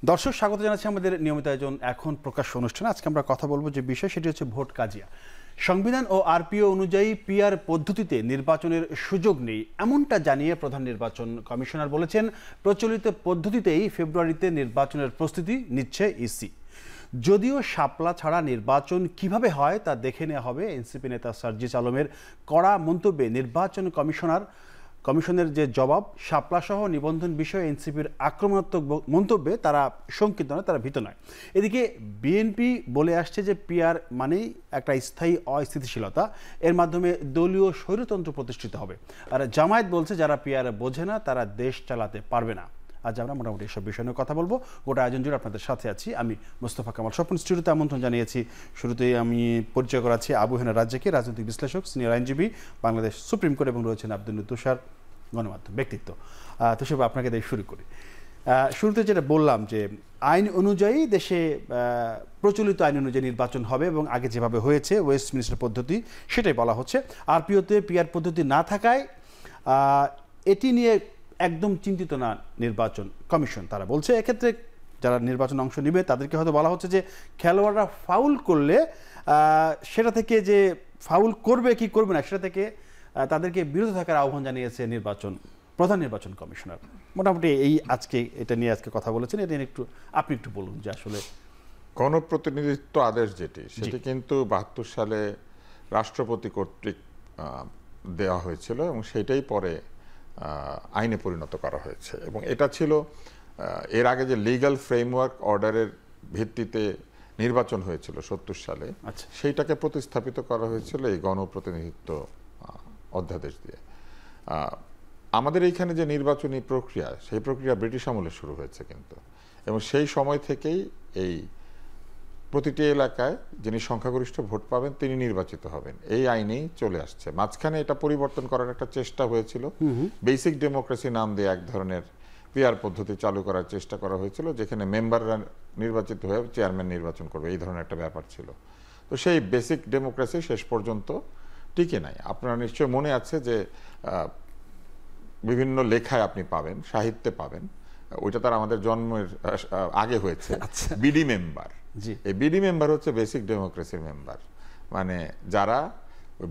দর্শক স্বাগত জানাচ্ছি আমাদের নিয়মিত আয়োজন এখন প্রকাশ অনুষ্ঠানে। আজকে আমরা কথা বলবো যে বিষয়, সেটি হচ্ছে ভোট কাজিয়া। সংবিধান ও আরপিও অনুযায়ী পিআর পদ্ধতিতে নির্বাচনের সুযোগ নেই, এমনটা জানিয়ে প্রধান নির্বাচন কমিশনার বলেছেন প্রচলিত পদ্ধতিতেই ফেব্রুয়ারিতে নির্বাচনের প্রস্তুতি নিচ্ছে ইসি। যদিও শাপলা ছাড়া নির্বাচন কিভাবে হয় তা দেখে নেওয়া হবে। এনসিপি নেতা সার্জিস আলমের কড়া মন্তব্যে নির্বাচন কমিশনের যে জবাব, শাপলাসহ নিবন্ধন বিষয়ে এনসিপির আক্রমণাত্মক মন্তব্যে তারা শঙ্কিত নয়, তারা ভীত নয়। এদিকে বিএনপি বলে আসছে যে পিআর মানেই একটা স্থায়ী অস্থিতিশীলতা, এর মাধ্যমে দলীয় স্বৈরতন্ত্র প্রতিষ্ঠিত হবে। আর জামায়াত বলছে যারা পিআর বোঝে না তারা দেশ চালাতে পারবে না। আজ আমরা মোটামুটি এসব বিষয় নিয়ে কথা বলবো। গোটা আয়োজন জুড়ে আপনাদের সাথে আছি আমি মোস্তফা কামাল। স্বপ্ন স্টুডিওতে আমন্ত্রণ জানিয়েছি। শুরুতেই আমি পরিচয় করাচ্ছি আবু হেনা রাজ্জাককে, রাজনৈতিক বিশ্লেষক, সিনিয়র আইনজীবী, বাংলাদেশ সুপ্রিম কোর্ট, এবং রয়েছেন আব্দুল তুষার, গণমাধ্যম ব্যক্তিত্ব। তুষার, আপনাকে দিয়ে শুরু করি। শুরুতে যেটা বললাম যে আইন অনুযায়ী দেশে প্রচলিত আইন অনুযায়ী নির্বাচন হবে এবং আগে যেভাবে হয়েছে ওয়েস্টমিনিস্টার পদ্ধতি, সেটাই বলা হচ্ছে। আরপিওতে পিআর পদ্ধতি না থাকায় এটি নিয়ে একদম চিন্তিত না নির্বাচন কমিশন। তারা বলছে এক্ষেত্রে যারা নির্বাচনে অংশ নেবে তাদেরকে হয়তো বলা হচ্ছে যে খেলোয়াড়রা ফাউল করলে সেটা থেকে, যে ফাউল করবে কি করবে না সেটা থেকে তাদেরকে বিরত থাকার আহ্বান জানিয়েছে প্রধান নির্বাচন কমিশনার। মোটামুটি এই আজকে এটা নিয়ে কথা বলেছেন। এটা নিয়ে আপনি একটু বলুন যে আসলে গণপ্রতিনিধিত্ব আদেশ সেটি কিন্তু ৭২ সালে রাষ্ট্রপতি কর্তৃক দেওয়া হয়েছিল এবং সেটাই পরে আইনে পরিণত করা হয়েছে। এবং এটা ছিল এর আগে যে লিগ্যাল ফ্রেমওয়ার্ক অর্ডারের ভিত্তিতে নির্বাচন হয়েছিল ৭০ সালে, সেইটাকে প্রতিস্থাপিত করা হয়েছিল এই গণপ্রতিনিধিত্ব অধ্যাদেশ দিয়ে। আমাদের এইখানে যে নির্বাচনী প্রক্রিয়া, সেই প্রক্রিয়া ব্রিটিশ আমলে শুরু হয়েছে কিন্তু, এবং সেই সময় থেকেই এই প্রতিটি এলাকায় যিনি সংখ্যাগরিষ্ঠ ভোট পাবেন তিনি নির্বাচিত হবেন, এই আইনেই চলে আসছে। মাঝখানে এটা পরিবর্তন করার একটা চেষ্টা হয়েছিল, বেসিক ডেমোক্রেসি নাম দিয়ে এক ধরনের পিআর পদ্ধতি চালু করার চেষ্টা করা হয়েছিল, যেখানে মেম্বাররা নির্বাচিত হয়ে চেয়ারম্যান নির্বাচন করবে, এই ধরনের একটা ব্যাপার ছিল। তো সেই বেসিক ডেমোক্রেসি শেষ পর্যন্ত টিকে নাই। আপনার নিশ্চয় মনে আছে যে বিভিন্ন লেখায় আপনি পাবেন, সাহিত্যে পাবেন, ওইটা তার আমাদের জন্মের আগে হয়েছে, বিডি মেম্বার। এই বিডি মেম্বার হচ্ছে বেসিক ডেমোক্রেসির মেম্বার, মানে যারা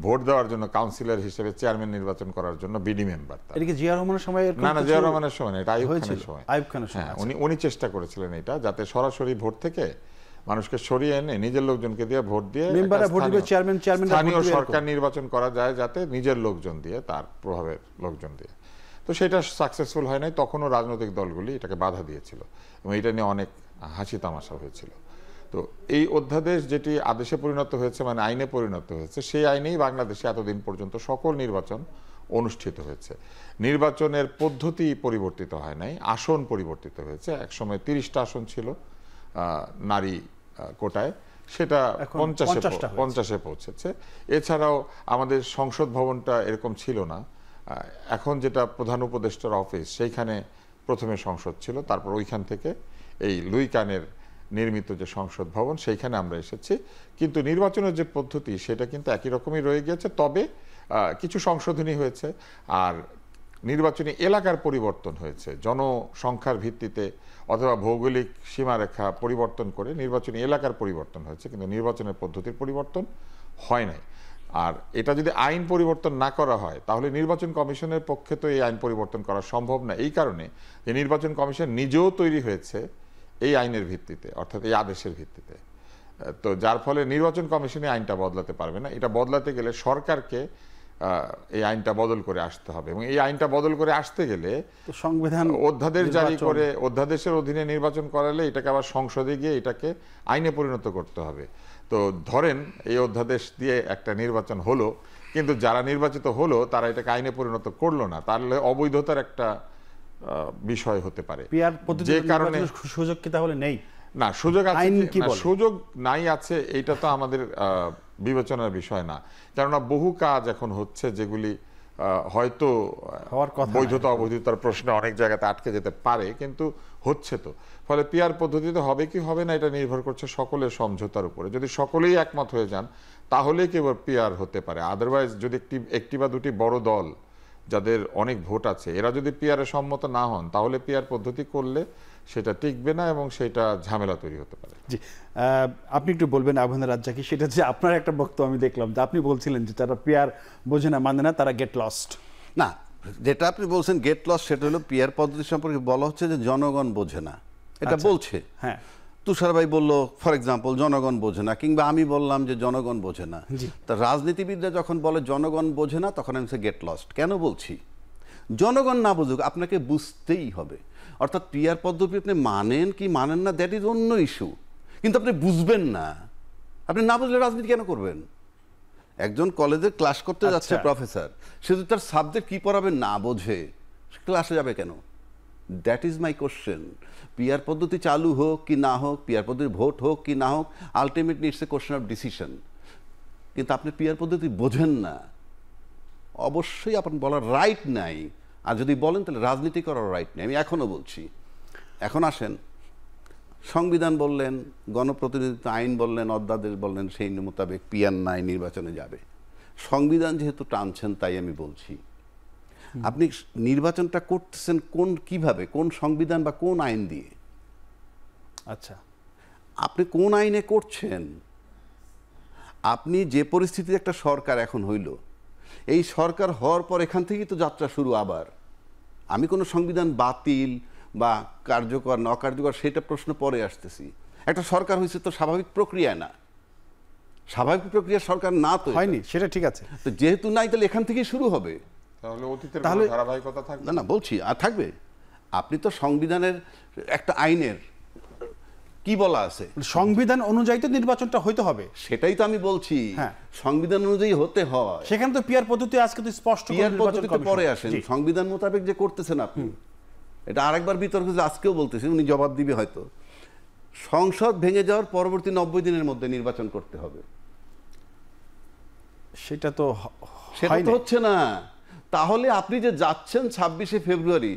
ভোট দেওয়ার জন্য কাউন্সিলর হিসেবে চেয়ারম্যান নির্বাচন করার জন্য বিডি মেম্বার। জিয়া রহমানের সময় না, জিয়া রহমানের সময় না, এটা আইয়ুব খানের সময়। হ্যাঁ, উনি চেষ্টা করেছিলেন এটা, যাতে সরাসরি ভোট থেকে মানুষকে সরিয়ে এনে নিজের লোকজনকে দিয়ে ভোট দিয়ে স্থানীয় সরকার নির্বাচন করা যায়, যাতে নিজের লোকজন দিয়ে, তার প্রভাবের লোকজন দিয়ে। তো সেটা সাকসেসফুল হয় নাই। তখনও রাজনৈতিক দলগুলি এটাকে বাধা দিয়েছিল এবং এটা নিয়ে অনেক হাসি তামাশা হয়েছিল। তো এই অধ্যাদেশ যেটি আদেশে পরিণত হয়েছে, মানে আইনে পরিণত হয়েছে, সেই আইনেই বাংলাদেশে এতদিন পর্যন্ত সকল নির্বাচন অনুষ্ঠিত হয়েছে। নির্বাচনের পদ্ধতি পরিবর্তিত হয় নাই, আসন পরিবর্তিত হয়েছে। একসময় 30টা আসন ছিল নারী কোটায়, সেটা 50-এ পৌঁছেছে। এছাড়াও আমাদের সংসদ ভবনটা এরকম ছিল না। এখন যেটা প্রধান উপদেষ্টার অফিস, সেইখানে প্রথমে সংসদ ছিল, তারপর ওইখান থেকে এই লুই কানের নির্মিত যে সংসদ ভবন, সেইখানে আমরা এসেছি। কিন্তু নির্বাচনের যে পদ্ধতি সেটা কিন্তু একই রকমই রয়ে গিয়েছে, তবে কিছু সংশোধনী হয়েছে। আর নির্বাচনী এলাকার পরিবর্তন হয়েছে, জনসংখ্যার ভিত্তিতে অথবা ভৌগোলিক সীমারেখা পরিবর্তন করে নির্বাচনী এলাকার পরিবর্তন হয়েছে, কিন্তু নির্বাচনের পদ্ধতির পরিবর্তন হয় নাই। আর এটা যদি আইন পরিবর্তন না করা হয়, তাহলে নির্বাচন কমিশনের পক্ষে তো এই আইন পরিবর্তন করা সম্ভব না, এই কারণে যে নির্বাচন কমিশন নিজেও তৈরি হয়েছে এই আইনের ভিত্তিতে, অর্থাৎ এই আদেশের ভিত্তিতে। তো যার ফলে নির্বাচন কমিশনে আইনটা বদলাতে পারবে না। এটা বদলাতে গেলে সরকারকে এই আইনটা বদল করে আসতে হবে, এবং এই আইনটা বদল করে আসতে গেলে সংবিধান অধ্যাদেশ জারি করে অধ্যাদেশের অধীনে নির্বাচন করালে এটাকে আবার সংসদে গিয়ে এটাকে আইনে পরিণত করতে হবে। তো ধরেন এই অধ্যাদেশ দিয়ে একটা নির্বাচন হলো, কিন্তু যারা নির্বাচিত হলো তারা এটাকে আইনে পরিণত করলো না, তাহলে অবৈধতার একটা বিষয় হতে পারে। যে কারণে সুযোগ কি তাহলে নেই? না, সুযোগ আছে, সুযোগ নাই আছে, এইটা তো আমাদের বিবেচনার বিষয় না। কেননা বহু কাজ এখন হচ্ছে যেগুলি হয়তো বৈধতা অবৈধতার প্রশ্নে অনেক জায়গাতে আটকে যেতে পারে, কিন্তু হচ্ছে তো। ফলে পিআর পদ্ধতিতে হবে কি হবে না এটা নির্ভর করছে সকলের সমঝোতার উপরে। যদি সকলেই একমত হয়ে যান তাহলেই কেবল পিআর হতে পারে। আদারওয়াইজ যদি একটি বা দুটি বড় দল, যাদের অনেক ভোট আছে, এরা যদি পিআরে সম্মত না হন, তাহলে পিআর পদ্ধতি করলে সেটা টিকবে না এবং সেটা ঝামেলা তৈরি হতে পারে। জি, আপনি একটু বলবেন আবহাওয়া রাজ্জাকি, সেটা যে আপনার একটা বক্তব্য আমি দেখলাম যে আপনি বলছিলেন যে তারা পিয়ার বোঝে না, মানে না, তারা গেট লস্ট। না, যেটা আপনি বলছেন গেট লস, সেটা হলো পিয়ার পদ্ধতি সম্পর্কে বলা হচ্ছে যে জনগণ বোঝে না, এটা বলছে। হ্যাঁ, তুষার ভাই বললো ফর এক্সাম্পল জনগণ বোঝে না, কিংবা আমি বললাম যে জনগণ বোঝে না। তা রাজনীতিবিদরা যখন বলে জনগণ বোঝে না, তখন আমি গেট লস্ট কেন বলছি। জনগণ না বুঝুক, আপনাকে বুঝতেই হবে। অর্থাৎ পিয়ার পদ্ধতি আপনি মানেন কি মানেন না, দ্যাট ইজ অন্য ইস্যু, কিন্তু আপনি বুঝবেন না। আপনি না বুঝলে রাজনীতি কেন করবেন? একজন কলেজে ক্লাস করতে যাচ্ছে প্রফেসর, সে যদি তার সাবজেক্ট কি পড়াবেন না বোঝে, ক্লাসে যাবে কেন? That is my question. Peer পদ্ধতি চালু হোক কি না হোক, পিয়ার পদ্ধতি ভোট হোক কি না হোক, ultimately it's a question of decision. কিন্তু আপনি পিয়ার পদ্ধতি বোঝেন না, অবশ্যই আপনার বলার রাইট নাই। আর যদি বলেন তাহলে রাজনীতি করার রাইট নেই। আমি এখনও বলছি। এখন আসেন, সংবিধান বললেন, গণপ্রতিনিধিত্ব আইন বললেন, অধ্যাদেশ বললেন, সেই মোতাবেক পিয়ার নাই, নির্বাচনে যাবে। সংবিধান যেহেতু টানছেন, তাই আমি বলছি, আপনি নির্বাচনটা করতেছেন কিভাবে, কোন সংবিধান বা কোন আইন দিয়ে? আচ্ছা, আপনি কোন আইনে করছেন? আপনি যে পরিস্থিতিতে একটা সরকার এখন হইল, এই সরকার হওয়ার পর এখান থেকেই তো যাত্রা শুরু। আবার আমি কোনো সংবিধান বাতিল বা কার্যকর না অকার্যকর সেটা প্রশ্ন পরে আসতেছি। একটা সরকার হয়েছে তো স্বাভাবিক প্রক্রিয়া না, স্বাভাবিক প্রক্রিয়া সরকার না তো হয়নি, সেটা ঠিক আছে। তো যেহেতু নাই, তাহলে এখান থেকেই শুরু হবে। তাহলে ধারাবাহিকতা থাকবে না, বলছি আর থাকবে। আপনি তো সংবিধানের একটা আইনের কি বলা আছে, সংবিধান অনুযায়ী তো নির্বাচনটা হইতে হবে। সেটাই তো আমি বলছি, সংবিধান অনুযায়ী হতে হয়। সেখানে তো পিয়ার পদ্ধতি আজকে তো স্পষ্ট, পিয়ার পদ্ধতিতে পরে আসেন, সংবিধান মোতাবেক যে করতেছেন আপনি, এটা আরেকবার বিতর্ক, আজকেও বলতেছেন, উনি জবাব দিবে হয়তো। সংসদ ভেঙে যাওয়ার পরবর্তী 90 দিনের মধ্যে নির্বাচন করতে হবে। সেটা তো হচ্ছে না। তাহলে আপনি যে যাচ্ছেন 26শে ফেব্রুয়ারি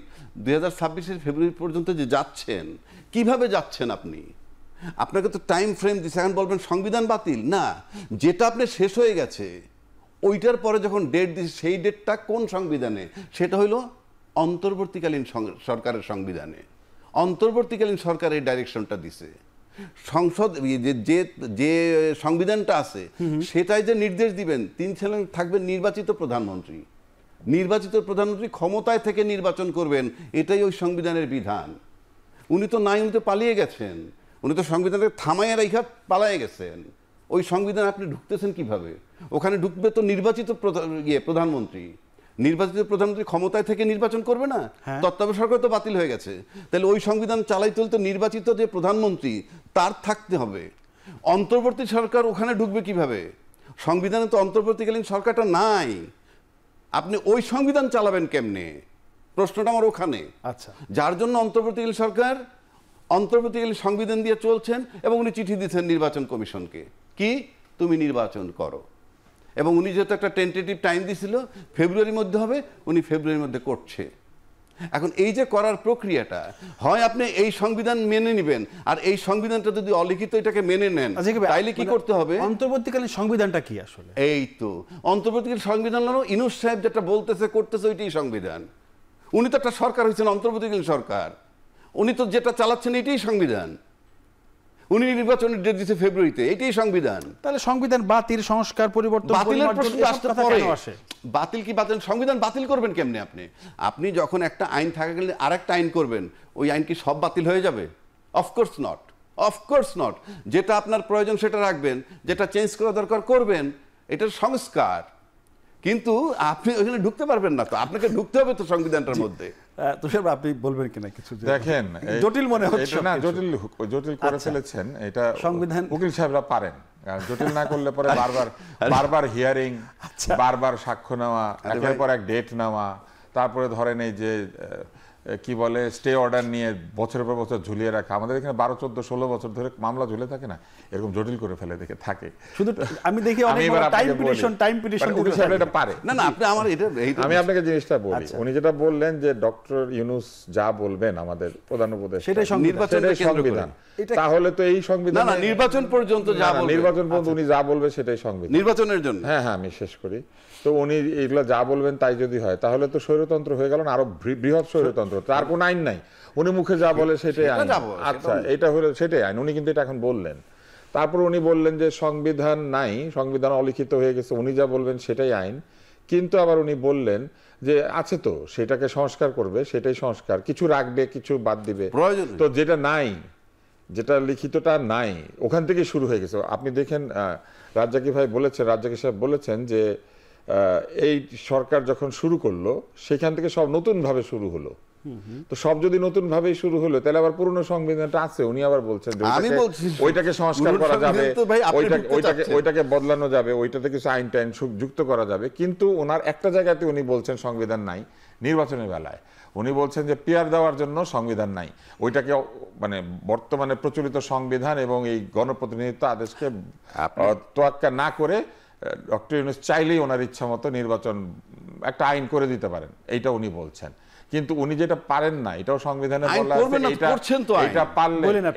2026 ফেব্রুয়ারি পর্যন্ত যে যাচ্ছেন, কিভাবে যাচ্ছেন আপনি? আপনাকে তো টাইম ফ্রেম দিচ্ছে। এখন বলবেন সংবিধান বাতিল না, যেটা আপনি শেষ হয়ে গেছে ওইটার পরে যখন ডেট দিচ্ছে, সেই ডেটটা কোন সংবিধানে? সেটা হইল অন্তর্বর্তীকালীন সরকারের সংবিধানে। অন্তর্বর্তীকালীন সরকার এই ডাইরেকশনটা দিছে। সংসদ যে সংবিধানটা আছে সেটাই যে নির্দেশ দিবেন, তিনি ছিলেন থাকবেন নির্বাচিত প্রধানমন্ত্রী। নির্বাচিত প্রধানমন্ত্রী ক্ষমতায় থেকে নির্বাচন করবেন, এটাই ওই সংবিধানের বিধান। উনি তো নাই, উনি তো পালিয়ে গেছেন। উনি তো সংবিধানকে থামাইয়া রেখা পালিয়ে গেছেন। ওই সংবিধান আপনি ঢুকতেছেন কিভাবে? ওখানে ঢুকবে তো নির্বাচিত প্রধানমন্ত্রী। নির্বাচিত প্রধানমন্ত্রী ক্ষমতায় থেকে নির্বাচন করবে না, তত্ত্বাবধায়ক সরকার তো বাতিল হয়ে গেছে। তাহলে ওই সংবিধান চালাইতে হলে তো নির্বাচিত যে প্রধানমন্ত্রী তার থাকতে হবে। অন্তর্বর্তী সরকার ওখানে ঢুকবে কিভাবে? সংবিধানে তো অন্তর্বর্তীকালীন সরকারটা নাই। আপনি ওই সংবিধান চালাবেন কেমনে? প্রশ্নটা আমার ওখানে। আচ্ছা, যার জন্য অন্তর্বর্তীকালীন সরকার অন্তর্বর্তীকালীন সংবিধান দিয়ে চলছেন, এবং উনি চিঠি দিচ্ছেন নির্বাচন কমিশনকে, কি তুমি নির্বাচন করো। এবং উনি যেহেতু একটা টেন্টেটিভ টাইম দিয়েছিল, ফেব্রুয়ারির মধ্যে হবে, উনি ফেব্রুয়ারির মধ্যে করছে। এখন এই যে করার প্রক্রিয়াটা, হয় আপনি এই সংবিধান মেনে নেবেন, আর এই সংবিধানটা যদি অলিখিত এটাকে মেনে নেন, তাইলে কি করতে হবে? অন্তর্বর্তীকালীন সংবিধানটা কি আসলে? এই তো অন্তর্বর্তীকালীন সংবিধান হলো ইউনূস সাহেব যেটা বলতেছে করতেছে, ওইটাই সংবিধান। উনি তো একটা সরকার হয়েছেন, অন্তর্বর্তীকালীন সরকার, উনি তো যেটা চালাচ্ছেন এটাই সংবিধান। উনি নির্বাচনের ডেট দিচ্ছে ফেব্রুয়ারিতে, এটাই সংবিধান। তাহলে সংবিধান বাতিল, সংস্কার, পরিবর্তন, বাতিলের প্রশ্ন আসতে পারে। বাতিল কি বাতিল? সংবিধান বাতিল করবেন কেমনে আপনি? আপনি যখন একটা আইন থাকা গেলে আরেকটা আইন করবেন, ওই আইন কি সব বাতিল হয়ে যাবে? Of course not, of course not. যেটা আপনার প্রয়োজন সেটা রাখবেন, যেটা চেঞ্জ করা দরকার করবেন, এটার সংস্কার। কিন্তু আপনি ওখানে ঢুকতে পারবেন না, তো আপনাকে ঢুকতে হবে তো সংবিধানটার মধ্যে। তুষার, আপনি বলবেন কিনা কিছু? দেখেন, জটিল মনে হচ্ছে না? জটিল করে ফেলেছেন এটা। সংবিধান উকিল সাহেবরা পারেন, জটিল না করলে পরে বারবার হিয়ারিং, বারবার সাক্ষ্য নেওয়া, একের পর এক ডেট নেওয়া, তারপরে ধরেন এই যে কি বলে স্টে অর্ডার নিয়ে বছরের পর বছর ঝুলিয়ে রাখা। আমাদের এখানে 12, 14, 16 বছর ধরে মামলা ঝুলে থাকে না, এরকম জটিল করে ফেলে দেখে থাকে। শুধু আমি দেখি টাইম পিটিশন এটা পারে না। না, আপনি আমার এটা আমি আপনাকে জিনিসটা বলি। উনি যেটা বললেন যে ডক্টর ইউনূস যা বলবেন আমাদের প্রধান উপদেষ্টা, সেটাই সংবিধান। তাহলে তো এই সংবিধান না, নির্বাচন পর্যন্ত যা বলবেন, নির্বাচন পর্যন্ত উনি যা বলবে সেটাই সংবিধান নির্বাচনের জন্য। হ্যাঁ, আমি শেষ করি। তো উনি এগুলো যা বলবেন তাই যদি হয়, তাহলে তো স্বৈরতন্ত্র হয়ে গেল না, আরো বৃহৎ স্বৈরতন্ত্র গণতন্ত্র, তার কোনো আইন নাই, উনি মুখে যা বলে সেটাই আইন। আচ্ছা, এটা হলো সেটাই আইন, উনি কিন্তু এটা এখন বললেন। তারপর উনি বললেন যে সংবিধান নাই, সংবিধান অলিখিত হয়ে গেছে, উনি যা বলবেন সেটাই আইন। কিন্তু আবার উনি বললেন যে আছে তো, সেটাকে সংস্কার করবে, সেটাই সংস্কার, কিছু রাখবে কিছু বাদ দিবে। তো যেটা নাই, যেটা লিখিতটা নাই, ওখান থেকে শুরু হয়ে গেছে। আপনি দেখেন রাজ্জাকি ভাই বলেছেন, রাজ্জাকি সাহেব বলেছেন যে এই সরকার যখন শুরু করলো সেখান থেকে সব নতুন ভাবে শুরু হলো। তো সব যদি নতুন ভাবে শুরু হলো, তাহলে আবার পুরনো সংবিধানটা আছে, উনি আবার বলছেন যে ওইটাকে সংস্কার করা যাবে, ওইটাকে বদলানো যাবে, ওইটাতে কিছু আইন টাইন যুক্ত করা যাবে। কিন্তু ওনার একটা জায়গাতে উনি বলছেন সংবিধান নাই, নির্বাচনের বেলায় উনি বলছেন যে পিআর দেওয়ার জন্য সংবিধান নাই, ওইটাকে মানে বর্তমানে প্রচলিত সংবিধান এবং এই গণপ্রতিনিধিত্ব আদেশকে তোয়াক্কা না করে ডক্টর ইউনূস চাইলেই ওনার ইচ্ছা মতো নির্বাচন একটা আইন করে দিতে পারেন, এইটা উনি বলছেন। কিন্তু উনি যেটা পারেন না, এটাও সংবিধানে বলা আছে,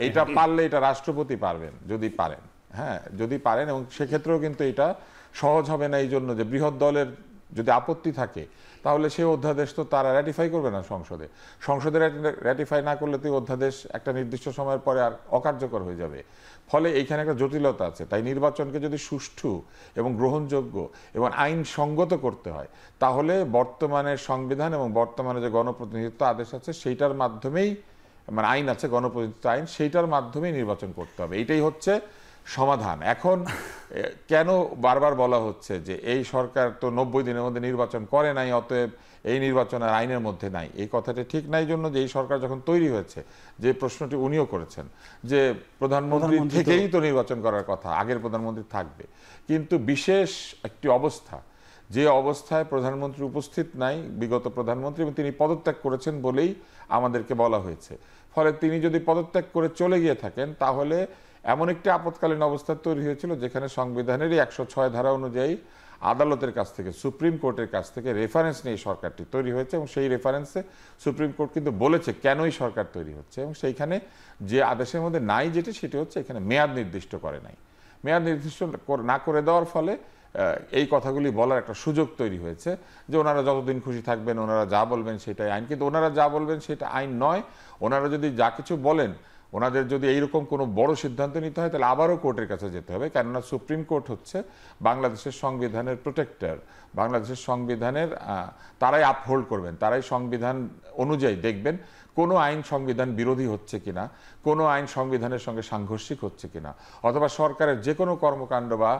এটা পারলে এটা রাষ্ট্রপতি পারবেন যদি পারেন, হ্যাঁ যদি পারেন। এবং সেক্ষেত্রেও কিন্তু এটা সহজ হবে না, এই জন্য যে বৃহৎ দলের যদি আপত্তি থাকে তাহলে সেই অধ্যাদেশ তো তারা র্যাটিফাই করবে না সংসদে, সংসদে র্যাটিফাই না করলে তো অধ্যাদেশ একটা নির্দিষ্ট সময়ের পরে আর অকার্যকর হয়ে যাবে। ফলে এইখানে একটা জটিলতা আছে। তাই নির্বাচনকে যদি সুষ্ঠু এবং গ্রহণযোগ্য এবং আইনসঙ্গত করতে হয়, তাহলে বর্তমানের সংবিধান এবং বর্তমানে যে গণপ্রতিনিধিত্ব আদেশ আছে সেইটার মাধ্যমেই, মানে আইন আছে গণপ্রতিনিধিত্ব আইন, সেইটার মাধ্যমেই নির্বাচন করতে হবে। এইটাই হচ্ছে সমাধান। এখন কেন বারবার বলা হচ্ছে যে এই সরকার তো 90 দিনের মধ্যে নির্বাচন করে নাই, অতএব এই নির্বাচনের আইনের মধ্যে নাই, এই কথাটা ঠিক নাই। জন্য যে এই সরকার যখন তৈরি হয়েছে, যে প্রশ্নটি উনিও করেছেন যে প্রধানমন্ত্রী থেকেই তো নির্বাচন করার কথা, আগের প্রধানমন্ত্রী থাকবে। কিন্তু বিশেষ একটি অবস্থা, যে অবস্থায় প্রধানমন্ত্রী উপস্থিত নাই, বিগত প্রধানমন্ত্রী, এবং তিনি পদত্যাগ করেছেন বলেই আমাদেরকে বলা হয়েছে। ফলে তিনি যদি পদত্যাগ করে চলে গিয়ে থাকেন, তাহলে এমন একটি আপৎকালীন অবস্থা তৈরি হয়েছিল যেখানে সংবিধানেরই 106 ধারা অনুযায়ী আদালতের কাছ থেকে, সুপ্রিম কোর্টের কাছ থেকে রেফারেন্স নিয়ে সরকারটি তৈরি হয়েছে। এবং সেই রেফারেন্সে সুপ্রিম কোর্ট কিন্তু বলেছে কেনই সরকার তৈরি হচ্ছে, এবং সেইখানে যে আদেশের মধ্যে নাই যেটি, সেটি হচ্ছে এখানে মেয়াদ নির্দিষ্ট করে নাই। মেয়াদ নির্দিষ্ট না করে দেওয়ার ফলে এই কথাগুলি বলার একটা সুযোগ তৈরি হয়েছে যে ওনারা যতদিন খুশি থাকবেন, ওনারা যা বলবেন সেটাই আইন। কিন্তু ওনারা যা বলবেন সেটা আইন নয়। ওনারা যদি যা কিছু বলেন, ওনাদের যদি এইরকম কোনো বড় সিদ্ধান্ত নিতে হয়, তাহলে আবারও কোর্টের কাছে যেতে হবে। কেননা সুপ্রিম কোর্ট হচ্ছে বাংলাদেশের সংবিধানের প্রোটেক্টর, বাংলাদেশের সংবিধানের তারাই আপহোল্ড করবেন, তারাই সংবিধান অনুযায়ী দেখবেন কোনো আইন সংবিধান বিরোধী হচ্ছে কিনা, কোনো আইন সংবিধানের সঙ্গে সাংঘর্ষিক হচ্ছে কিনা, অথবা সরকারের যে কোনো কর্মকাণ্ড বা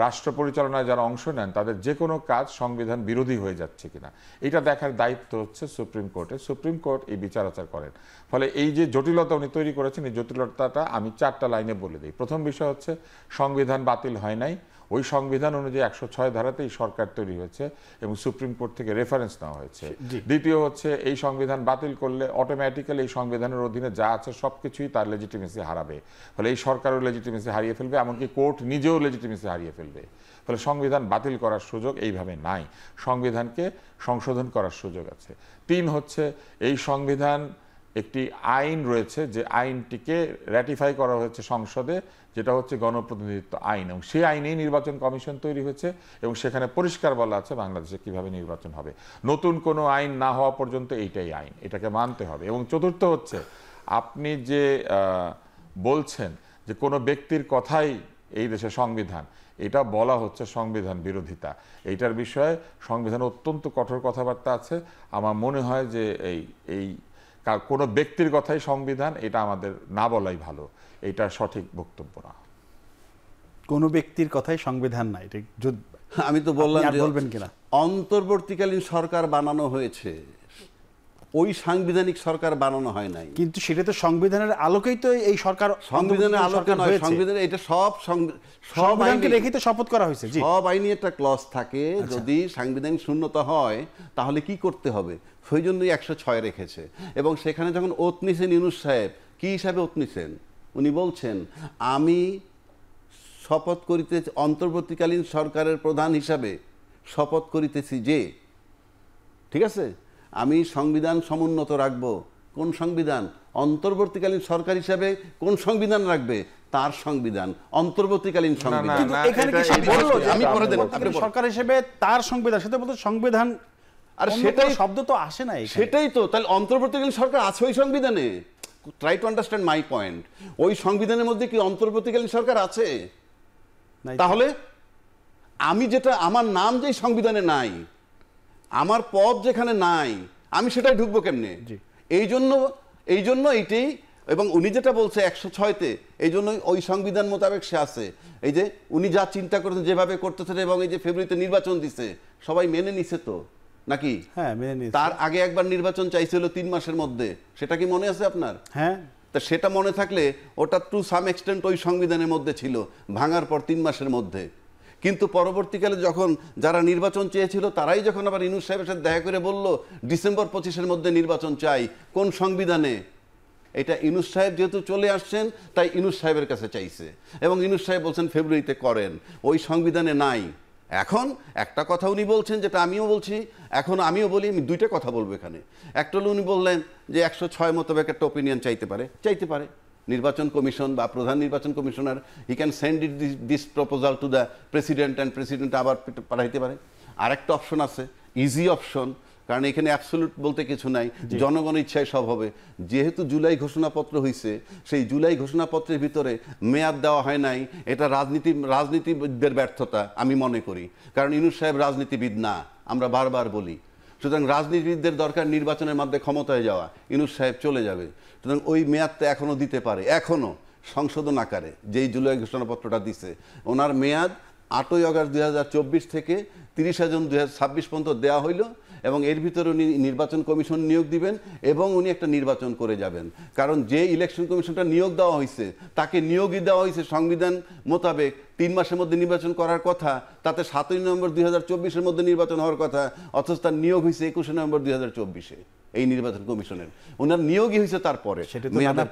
রাষ্ট্র পরিচালনায় যারা অংশ নেন তাদের যে কোনো কাজ সংবিধান বিরোধী হয়ে যাচ্ছে কিনা, এটা দেখার দায়িত্ব হচ্ছে সুপ্রিম কোর্টের। সুপ্রিম কোর্ট এই বিচার আচার করেন। ফলে এই যে জটিলতা উনি তৈরি করেছেন, এই জটিলতাটা আমি 4টা লাইনে বলে দিই। প্রথম বিষয় হচ্ছে সংবিধান বাতিল হয় নাই, ওই সংবিধান অনুযায়ী 106 ধারাতেই সরকার তৈরি হয়েছে এবং সুপ্রিম কোর্ট থেকে রেফারেন্স নেওয়া হয়েছে। দ্বিতীয় হচ্ছে এই সংবিধান বাতিল করলে অটোমেটিক্যালি এই সংবিধানের অধীনে যা আছে সবকিছুই তার লেজিটিমেসি হারাবে। ফলে এই সরকারও লেজিটিমেসি হারিয়ে ফেলবে, এমনকি কোর্ট নিজেও লেজিটিমেসি হারিয়ে ফেলবে। ফলে সংবিধান বাতিল করার সুযোগ এইভাবে নাই, সংবিধানকে সংশোধন করার সুযোগ আছে। 3 হচ্ছে এই সংবিধান একটি আইন রয়েছে, যে আইনটিকে র্যাটিফাই করা হয়েছে সংসদে, যেটা হচ্ছে গণপ্রতিনিধিত্ব আইন, এবং সেই আইনেই নির্বাচন কমিশন তৈরি হয়েছে এবং সেখানে পরিষ্কার বলা আছে বাংলাদেশে কিভাবে নির্বাচন হবে। নতুন কোনো আইন না হওয়া পর্যন্ত এইটাই আইন, এটাকে মানতে হবে। এবং চতুর্থ হচ্ছে আপনি যে বলছেন যে কোনো ব্যক্তির কথাই এই দেশে সংবিধান, এটা বলা হচ্ছে সংবিধান বিরোধিতা। এইটার বিষয়ে সংবিধানে অত্যন্ত কঠোর কথাবার্তা আছে। আমার মনে হয় যে এই কোনো ব্যক্তির কথাই সংবিধান, এটা আমাদের না বলাই ভালো, এটা সঠিক বক্তব্য না। কোনো ব্যক্তির কথাই সংবিধান না, এটা আমি তো বললাম বলবেন কিনা, অন্তর্বর্তীকালীন সরকার বানানো হয়েছে, ওই সাংবিধানিক সরকার বানানো হয় নাই। কিন্তু সেটা তো সংবিধানের আলোকেই তো এই সরকার, সংবিধানের আলোকে নয়, সংবিধানে এটা সব আইনকে রেখে তো শপথ করা হয়েছে। সব আইনে একটা ক্লজ থাকে, যদি সাংবিধানিক শূন্যতা হয় তাহলে কি করতে হবে, সেই জন্যই 106 রেখেছে। এবং সেখানে যখন ওত নিছেন ইউনূস সাহেব, কি হিসাবে ওত নিছেন, উনি বলছেন আমি শপথ করিতে, অন্তর্বর্তীকালীন সরকারের প্রধান হিসাবে শপথ করিতেছি যে, ঠিক আছে, আমি সংবিধান সমুন্নত রাখবো। কোন সংবিধান? অন্তর্বর্তীকালীন সরকার হিসাবে কোন সংবিধান রাখবে? তার সংবিধান, অন্তর্বর্তীকালীন সংবিধান। এখানে কি আমি সরকার হিসেবে তার সংবিধান, সেটা বলতে সংবিধান আর সেটাই শব্দ তো আসে না, সেটাই তো। তাহলে অন্তর্বর্তীকালীন সরকার আছে ওই সংবিধানে? Try to understand my point. ওই সংবিধানের মধ্যে কি অন্তর্বর্তীকালীন সরকার আছে? তাহলে আমি যেটা, আমার নাম যেই সংবিধানে নাই, আমার পদ যেখানে নাই, আমি সেটাই ঢুকবো কেমনে? এই জন্য এইটাই। এবং উনি যেটা বলছে 106-তে, এই জন্য ওই সংবিধান মোতাবেক সে আছে। এই যে উনি যা চিন্তা করতেন, যেভাবে করতেছেন, এবং এই যে ফেব্রুয়ারিতে নির্বাচন দিছে, সবাই মেনে নিছে তো নাকি? হ্যাঁ, মেনে নিছে। তার আগে একবার নির্বাচন চাইছিল 3 মাসের মধ্যে, সেটা কি মনে আছে আপনার? হ্যাঁ। তা সেটা মনে থাকলে ওটা টু সাম এক্সটেন্ট ওই সংবিধানের মধ্যে ছিল, ভাঙার পর 3 মাসের মধ্যে। কিন্তু পরবর্তীকালে যখন যারা নির্বাচন চেয়েছিল, তারাই যখন আবার ইউনূস সাহেবের সাথে দেখা করে বলল ডিসেম্বর 25-এর মধ্যে নির্বাচন চাই, কোন সংবিধানে? এটা ইউনূস সাহেব যেহেতু চলে আসছেন, তাই ইউনূস সাহেবের কাছে চাইছে, এবং ইউনূস সাহেব বলছেন ফেব্রুয়ারিতে করেন, ওই সংবিধানে নাই। এখন একটা কথা উনি বলছেন, যেটা আমিও বলছি, এখন আমিও বলি, আমি দুইটা কথা বলবো এখানে। একটা হলো উনি বললেন যে 106 মোতাবেক একটা ওপিনিয়ন চাইতে পারে নির্বাচন কমিশন বা প্রধান নির্বাচন commissioner, he can send it this proposal to the president, and president আবার পাঠাইতে পারে। আরেকটা অপশন আছে, ইজি অপশন, কারণ এখানে অ্যাবসলিউট বলতে কিছু নাই, জনগণের ইচ্ছায় সব হবে। যেহেতু জুলাই ঘোষণাপত্র হয়েছে, সেই জুলাই ঘোষণাপত্রের ভিতরে মেয়াদ দেওয়া হয় নাই, এটা রাজনীতিবিদদের ব্যর্থতা আমি মনে করি। কারণ ইউনূস সাহেব রাজনীতিবিদ না, আমরা বারবার বলি। সুতরাং রাজনীতিবিদদের দরকার নির্বাচনের মাধ্যমে ক্ষমতায় যাওয়া, ইউনূস সাহেব চলে যাবে। সুতরাং ওই মেয়াদটা এখনও দিতে পারে, এখনও সংশোধন আকারে, যেই জুলাই ঘোষণাপত্রটা দিছে। ওনার মেয়াদ 8ই আগস্ট 2024 থেকে 30 জুন 2026 পর্যন্ত দেওয়া হইল, এবং এর ভিতরে উনি নির্বাচন কমিশন নিয়োগ দিবেন, এবং উনি একটা নির্বাচন করে যাবেন। কারণ যে ইলেকশন কমিশনটা নিয়োগ দেওয়া হয়েছে, তাকে নিয়োগই দেওয়া হয়েছে সংবিধান মোতাবেক 3 মাসের মধ্যে নির্বাচন করার কথা, তাতে 7ই নভেম্বর 2024-এর মধ্যে নির্বাচন হওয়ার কথা, অথচ তার নিয়োগ হয়েছে 21শে নভেম্বর 2024-এ এই নির্বাচন কমিশনের। ওনার নিয়োগই হয়েছে তারপরে।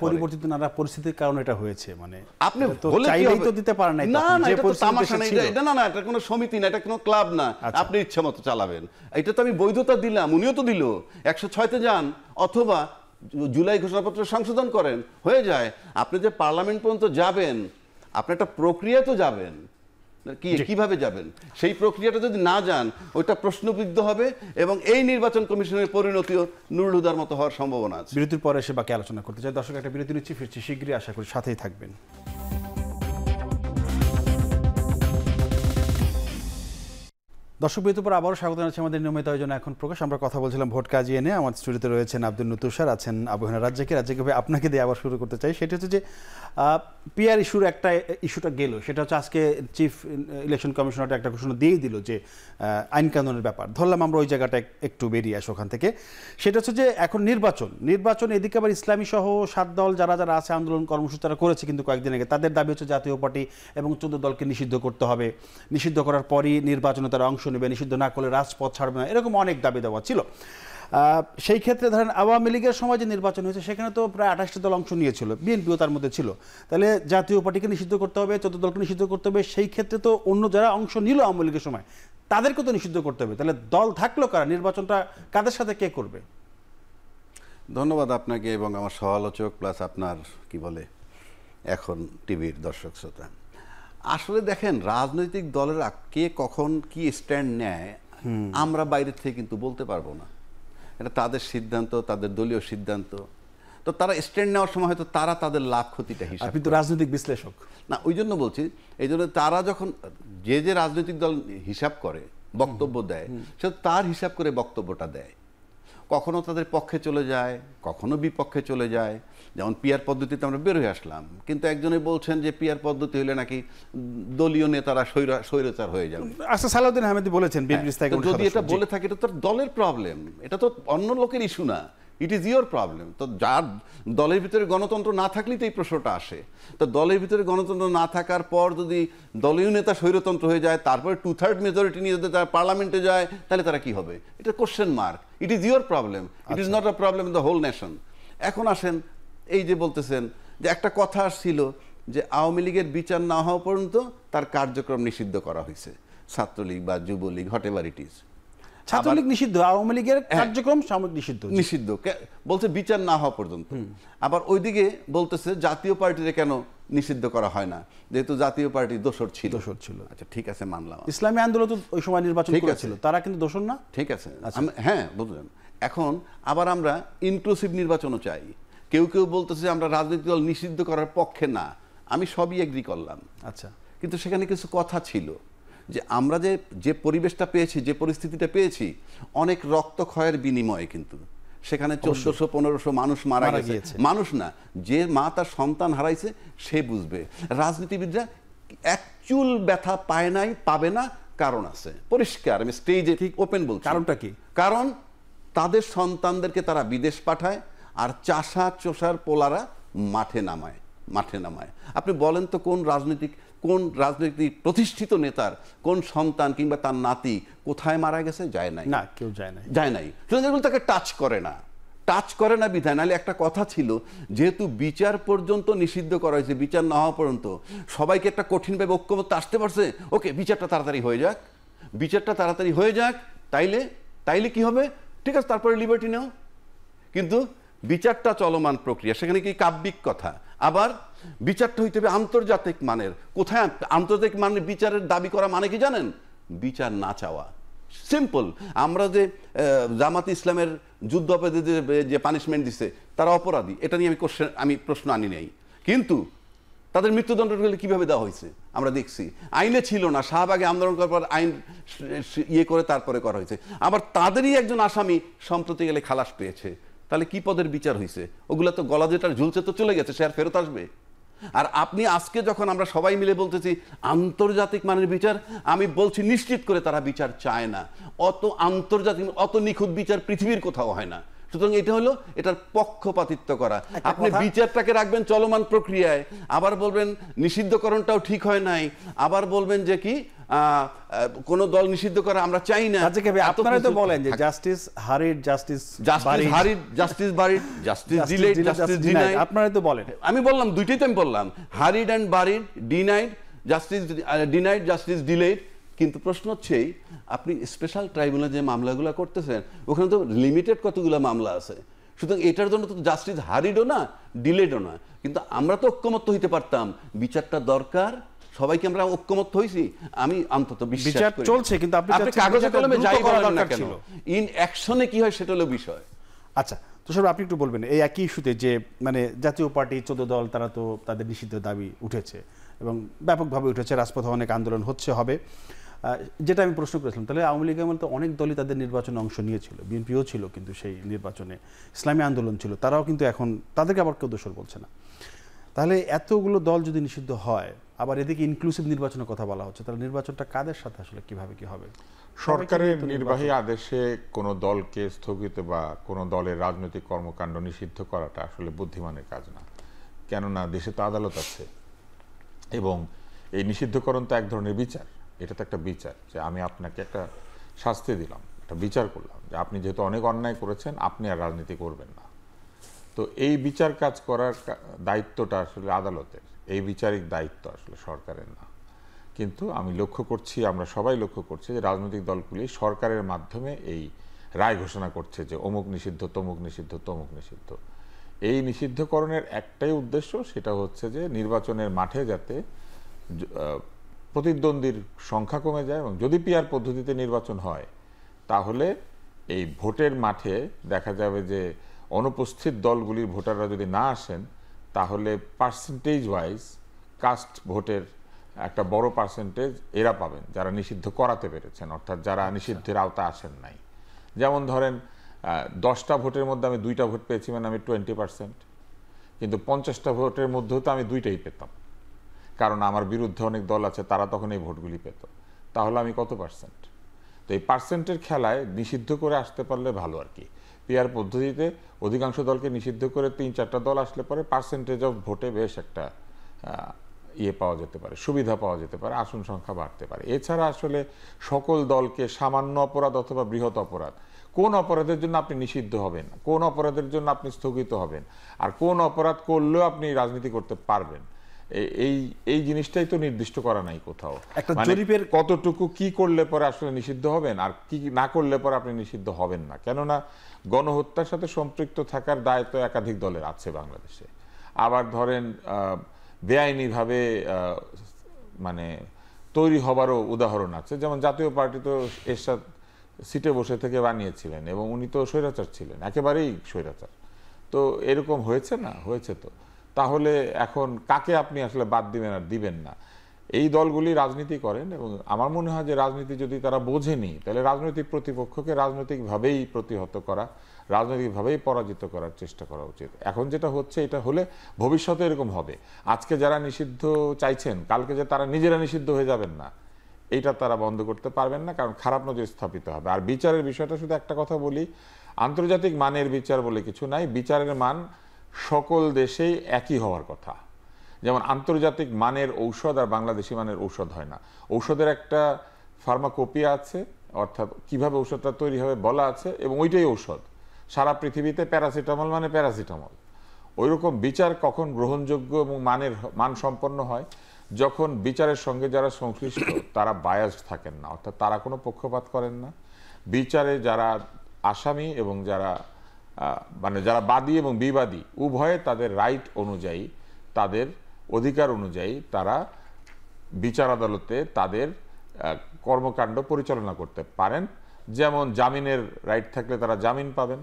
পরিবর্তিত নানা পরিস্থিতির কারণে এটা হয়েছে। মানে আপনি চাইলেই তো দিতে পারেন না। না, এটা তো তামাশা না, এটা কোনো সমিতি না, এটা কোনো ক্লাব না, আপনি ইচ্ছা মতো চালাবেন। এটা তো আমি বৈধতা দিলাম, উনিও তো দিল। 106-তে যান, অথবা জুলাই ঘোষণাপত্র সংশোধন করেন, হয়ে যায়। আপনি যে পার্লামেন্ট পর্যন্ত যাবেন, আপনি একটা প্রক্রিয়া তো যাবেন, কিভাবে যাবেন? সেই প্রক্রিয়াটা যদি না যান, ওইটা প্রশ্নবিদ্ধ হবে, এবং এই নির্বাচন কমিশনের পরিণতিও নুরুল হুদার মতো হওয়ার সম্ভাবনা আছে। বিরতির পরে এসে বাকি আলোচনা করতে চাই। দর্শক, একটা বিরতি নিচ্ছি, ফিরছি শীঘ্রই, আশা করি সাথেই থাকবেন। দর্শক, বিরতির পর আবারও স্বাগত জানাচ্ছি আমাদের নিয়মিত আয়োজনে এখন প্রকাশ। আমরা কথা বলছিলাম ভোট কাজিয়ে নিয়ে। আমার স্টুডিওতে রয়েছেন আব্দুল নূর, আছেন আবু হেনা রাজ্জাকি। ভাই, আপনাকে দিয়ে আবার শুরু করতে চাই। সেটা হচ্ছে যে পিআর ইস্যুর একটা ইস্যুটা গেল, সেটা হচ্ছে আজকে চিফ ইলেকশন কমিশনারটা একটা ঘোষণা দিয়েই দিল যে আইন কানুনের ব্যাপার। ধরলাম আমরা ওই জায়গাটা একটু বেরিয়ে আসি ওখান থেকে। সেটা হচ্ছে যে এখন নির্বাচন এদিকে আবার ইসলামী সহ 7 দল যারা আছে আন্দোলন কর্মসূচি তারা করেছে, কিন্তু কয়েকদিন আগে তাদের দাবি হচ্ছে জাতীয় পার্টি এবং 14 দলকে নিষিদ্ধ করতে হবে, নিষিদ্ধ করার পরই নির্বাচনে তারা অংশ নেবে, নিষিদ্ধ না করলে রাজপথ ছাড়বে না, এরকম অনেক দাবি দেওয়া ছিল। সেই ক্ষেত্রে ধরেন আওয়ামী লীগের সময় যে নির্বাচন হয়েছে, সেখানে তো প্রায় 28টা দল অংশ নিয়েছিল, বিএনপিও তার মধ্যে ছিল। তাহলে জাতীয় পার্টিকে নিষিদ্ধ করতে হবে, 14 দলকে নিষিদ্ধ করতে হবে। সেই ক্ষেত্রে তো অন্য যারা অংশ নিল আওয়ামী লীগের সময়, তাদেরকে তো নিষিদ্ধ করতে হবে। তাহলে দল থাকলো কারা? নির্বাচনটা কাদের সাথে কে করবে? ধন্যবাদ আপনাকে এবং আমার সহ-আলোচক প্লাস আপনার কি বলে এখন টিভির দর্শক শ্রোতা। আসলে দেখেন, রাজনৈতিক দলেরা কে কখন কি স্ট্যান্ড নেয় আমরা বাইরে থেকে কিন্তু বলতে পারবো না। এটা তাদের সিদ্ধান্ত, তাদের দলীয় সিদ্ধান্ত। তো তারা স্ট্যান্ড নেওয়ার সময় হয়তো তারা তাদের লাভ ক্ষতিটা হিসাব, আপনি তো রাজনৈতিক বিশ্লেষক না, ওই জন্য বলছি। এই জন্য তারা যখন যে রাজনৈতিক দল হিসাব করে, বক্তব্য দেয়, সে তার হিসাব করে বক্তব্যটা দেয়। কখনো তাদের পক্ষে চলে যায়, কখনো বিপক্ষে চলে যায়। যেমন পিআর পদ্ধতিতে আমরা বের হয়ে আসলাম, কিন্তু একজনে বলছেন যে পিআর পদ্ধতি হলে নাকি দলীয় নেতারা স্বৈরাচার হয়ে যাবে। আচ্ছা, সালাউদ্দিন আহমেদ বলেছেন, যদি এটা বলে থাকে এটা তো দলের প্রবলেম, এটা তো অন্য লোকের ইস্যু না, ইট ইজ ইয়োর প্রবলেম। তো যার দলের ভিতরে গণতন্ত্র না থাকলেই তো এই প্রশ্নটা আসে। তো দলের ভিতরে গণতন্ত্র না থাকার পর যদি দলীয় নেতা স্বৈরতন্ত্র হয়ে যায়, তারপরে 2/3 মেজরিটি নিয়ে যদি তারা পার্লামেন্টে যায়, তাহলে তারা কি হবে? এটা question mark. It is your problem, it is not a problem in the whole nation. এখন আসেন, এই যে বলতেছেন যে একটা কথা আসছিল যে আওয়ামী লীগের বিচার না হওয়া পর্যন্ত তার কার্যক্রম নিষিদ্ধ করা হয়েছে, ছাত্রলীগ বা Jubo League, what ever it is. Chhatra League নিষিদ্ধ, আওয়ামী লীগের কার্যক্রম সাময়িক নিষিদ্ধ বলছে বিচার না হওয়া পর্যন্ত। আবার ওইদিকে বলতেছে জাতীয় পার্টিরে কেন নিষিদ্ধ করা হয় না, যেহেতু জাতীয় পার্টি দোষর ছিল। আচ্ছা ঠিক আছে, মানলাম। ইসলামী আন্দোলন তো ওই সময় নির্বাচন করেছিল, তারা কিন্তু দোষর না। ঠিক আছে, হ্যাঁ বুঝলেন। এখন আবার আমরা ইনক্লুসিভ নির্বাচনও চাই। কেউ কেউ বলতেছে আমরা রাজনৈতিক দল নিষিদ্ধ করার পক্ষে না, আমি সবই এগ্রি করলাম। আচ্ছা, কিন্তু সেখানে কিছু কথা ছিল যে আমরা যে পরিবেশটা পেয়েছি, যে পরিস্থিতিটা পেয়েছি, অনেক রক্তক্ষয়ের বিনিময়ে কিন্তু সেখানে 1400-1500 মানুষ মারা গেছে। মানুষ না, যে মা তার সন্তান হারাইছে সে বুঝবে। রাজনীতিবিদরা এক চুল ব্যথা পায় নাই, পাবে না, কারণ আছে পরিষ্কার। আমি স্টেজে ঠিক ওপেন বলছি। কারণটা কি? কারণ তাদের সন্তানদেরকে তারা বিদেশ পাঠায়, আর চাষা চোষার পোলারা মাঠে নামায়। আপনি বলেন তো কোন রাজনৈতিক প্রতিষ্ঠিত নেতার কোন সন্তান কিংবা তার নাতি কোথায় মারা গেছে? যায় নাই, না, কেউ যায় নাই। সুতরাং তাকে টাচ করে না বিধায়। নাহলে একটা কথা ছিল, যেহেতু বিচার পর্যন্ত নিষিদ্ধ করা হয়েছে, বিচার না হওয়া পর্যন্ত সবাইকে একটা কঠিনভাবে ঐক্যমত্যে আসতে পারছে। ওকে, বিচারটা তাড়াতাড়ি হয়ে যাক, তাইলে কি হবে? ঠিক আছে, তারপরে লিবার্টি নাও। কিন্তু বিচারটা চলমান প্রক্রিয়া, সেখানে কি কাব্যিক কথা। আবার বিচারটা হইতে হবে আন্তর্জাতিক মানের। কোথায় আন্তর্জাতিক মানের বিচারের দাবি করা মানে কি জানেন? বিচার না চাওয়া। সিম্পল। আমরা যে জামাতে ইসলামের যুদ্ধ অপরাধীদের যে পানিশমেন্ট দিছে, তারা অপরাধী, এটা নিয়ে আমি প্রশ্ন আনি নাই। কিন্তু তাদের মৃত্যুদণ্ড কিভাবে দেওয়া হয়েছে আমরা দেখছি। আইনে ছিল না, শাহবাগে আন্দোলন করার পর আইন করে তারপরে করা হয়েছে। আবার তাদেরই একজন আসামি সম্প্রতি গেলে খালাস পেয়েছে। তাহলে কি পদের বিচার হয়েছে? ওগুলা তো গলা যেটা ঝুলছে তো চলে গেছে, সে আর ফেরত আসবে? আর আপনি আজকে যখন আমরা সবাই মিলে বলতেছি আন্তর্জাতিক মানের বিচার, আমি বলছি নিশ্চিত করে তারা বিচার চায় না। অত নিখুঁত বিচার পৃথিবীর কোথাও হয় না। সুতরাং এটা হলো এটার পক্ষপাতিত্ব করা। আপনি বিচারটাকে রাখবেন চলমান প্রক্রিয়ায়, আবার বলবেন নিষিদ্ধকরণটাও ঠিক হয় নাই, আবার বলবেন যে কি কোন দল নিষিদ্ধ করা আমরা চাই না। আপনারা তো বলেন যে justice হারিড, justice buried, justice delayed, justice denied. আপনারা তো বলেন, আমি বললাম দুইটাই তো আমি বললাম, হারিড and buried, denied, justice denied, justice delayed. কিন্তু প্রশ্ন হচ্ছে, আপনি স্পেশাল ট্রাইব্যুনালে যে মামলাগুলো করতেছেন, ওখানে তো লিমিটেড কতগুলো মামলা আছে। সুতরাং এটার জন্য তো জাস্টিস হারিডও না, ডিলেডও না। কিন্তু আমরা তো ঐক্যমত্য হইতে পারতাম, বিচারটা দরকার। সবাইকে আমরা ঐক্যমত্য হইছি, আমি অন্তত বিশ্বাস করি। চলছে, কিন্তু আপনি কাগজে কলমে যাই বলেন না কেন, ইন অ্যাকশনে কি হয় সেটা হলো বিষয়। আচ্ছা, তো স্যার আপনি একটু বলবেন এই একই ইস্যুতে যে মানে জাতীয় পার্টি 14 দল, তারা তো তাদের নিষিদ্ধ দাবি উঠেছে এবং ব্যাপকভাবে উঠেছে, রাজপথে অনেক আন্দোলন হবে। যেটা আমি প্রশ্ন করেছিলাম, তাহলে আওয়ামী লীগের মধ্যে অনেক দলই তাদের নির্বাচনে অংশ নিয়েছিল, বিএনপিও ছিল কিন্তু সেই নির্বাচনে, ইসলামী আন্দোলন ছিল, তারাও কিন্তু এখন তাদেরকে আবার কেউ দোষর বলছে না। তাহলে এতগুলো দল যদি নিষিদ্ধ হয়, আবার এদিকে ইনক্লুসিভ নির্বাচনের কথা বলা হচ্ছে, তাহলে নির্বাচনটা কাদের সাথে আসলে কিভাবে কি হবে? সরকারের নির্বাহী আদেশে কোনো দলকে স্থগিত বা কোনো দলের রাজনৈতিক কর্মকাণ্ড নিষিদ্ধ করাটা আসলে বুদ্ধিমানের কাজ না। কেননা দেশে তো আদালত আছে, এবং এই নিষিদ্ধকরণ তো এক ধরনের বিচার। এটা তো একটা বিচার যে আমি আপনাকে একটা শাস্তি দিলাম, একটা বিচার করলাম যে আপনি যেহেতু অনেক অন্যায় করেছেন, আপনি আর রাজনীতি করবেন না। তো এই বিচার কাজ করার দায়িত্বটা আসলে আদালতের, এই বিচারিক দায়িত্ব আসলে সরকারের না। কিন্তু আমি লক্ষ্য করছি, আমরা সবাই লক্ষ্য করছি যে রাজনৈতিক দলগুলি সরকারের মাধ্যমে এই রায় ঘোষণা করছে যে অমুক নিষিদ্ধ, তমুক নিষিদ্ধ, তমুক নিষিদ্ধ। এই নিষিদ্ধকরণের একটাই উদ্দেশ্য, সেটা হচ্ছে যে নির্বাচনের মাঠে যাতে প্রতিদ্বন্দ্বীর সংখ্যা কমে যায়, এবং যদি পিআর পদ্ধতিতে নির্বাচন হয় তাহলে এই ভোটের মাঠে দেখা যাবে যে অনুপস্থিত দলগুলির ভোটাররা যদি না আসেন, তাহলে পার্সেন্টেজ ওয়াইজ কাস্ট ভোটের একটা বড় পার্সেন্টেজ এরা পাবেন যারা নিষিদ্ধ করাতে পেরেছেন, অর্থাৎ যারা নিষিদ্ধের আওতা আসেন নাই। যেমন ধরেন 10টা ভোটের মধ্যে আমি 2টা ভোট পেয়েছি, মানে আমি 20%, কিন্তু 50টা ভোটের মধ্যেও তো আমি 2টাই পেতাম, কারণ আমার বিরুদ্ধে অনেক দল আছে, তারা তখন এই ভোটগুলি পেত। তাহলে আমি কত পার্সেন্ট? তো এই পার্সেন্টের খেলায় নিষিদ্ধ করে আসতে পারলে ভালো আর কি। পিআর পদ্ধতিতে অধিকাংশ দলকে নিষিদ্ধ করে 3-4টা দল আসলে পরে পার্সেন্টেজ অফ ভোটে বেশ একটা পাওয়া যেতে পারে, সুবিধা পাওয়া যেতে পারে, আসন সংখ্যা বাড়তে পারে। এছাড়া আসলে সকল দলকে সামান্য অপরাধ অথবা বৃহৎ অপরাধ, কোন অপরাধের জন্য আপনি নিষিদ্ধ হবেন, কোন অপরাধের জন্য আপনি স্থগিত হবেন, আর কোন অপরাধ করলেও আপনি রাজনীতি করতে পারবেন, এই জিনিসটাই তো নির্দিষ্ট করা নাই কোথাও। জরিপের কতটুকু কি করলে পরে আসলে নিষিদ্ধ হবেন আর কি না করলে পরে আপনি নিষিদ্ধ হবেন না, কেননা গণহত্যার সাথে সম্পৃক্ত থাকার দায়িত্ব একাধিক দলের আছে বাংলাদেশে। আবার ধরেন বেআইনিভাবে মানে তৈরি হবারও উদাহরণ আছে, যেমন জাতীয় পার্টি তো এরশাদ সিটে বসে থেকে বানিয়েছিলেন এবং উনি তো স্বৈরাচার ছিলেন, একেবারেই স্বৈরাচার। তো এরকম হয়েছে না, হয়েছে তো। তাহলে এখন কাকে আপনি আসলে বাদ দিবেন আর দিবেন না? এই দলগুলি রাজনীতি করেন এবং আমার মনে হয় যে রাজনীতি যদি তারা বোঝেনি তাহলে রাজনৈতিক প্রতিপক্ষকে রাজনৈতিকভাবেই প্রতিহত করা, রাজনৈতিকভাবেই পরাজিত করার চেষ্টা করা উচিত। এখন যেটা হচ্ছে, এটা হলে ভবিষ্যতে এরকম হবে। আজকে যারা নিষিদ্ধ চাইছেন, কালকে যে তারা নিজেরা নিষিদ্ধ হয়ে যাবেন না, এইটা তারা বন্ধ করতে পারবেন না, কারণ খারাপ নজর স্থাপিত হবে। আর বিচারের বিষয়টা শুধু একটা কথা বলি, আন্তর্জাতিক মানের বিচার বলে কিছু নাই। বিচারের মান সকল দেশেই একই হওয়ার কথা। যেমন আন্তর্জাতিক মানের ঔষধ আর বাংলাদেশি মানের ঔষধ হয় না। ঔষধের একটা ফার্মাকোপিয়া আছে, অর্থাৎ কিভাবে ঔষধটা তৈরি হবে বলা আছে, এবং ওইটাই ঔষধ। সারা পৃথিবীতে প্যারাসিটামল মানে প্যারাসিটামল। ওইরকম বিচার কখন গ্রহণযোগ্য এবং মানসম্পন্ন হয়? যখন বিচারের সঙ্গে যারা সংশ্লিষ্ট তারা বায়াসড থাকেন না, অর্থাৎ তারা কোনো পক্ষপাত করেন না। বিচারে যারা আসামি এবং যারা যারা বাদী এবং বিবাদী উভয়ে তাদের রাইট অনুযায়ী, তাদের অধিকার অনুযায়ী তারা বিচার আদালতে তাদের কর্মকাণ্ড পরিচালনা করতে পারেন। যেমন জামিনের রাইট থাকলে তারা জামিন পাবেন,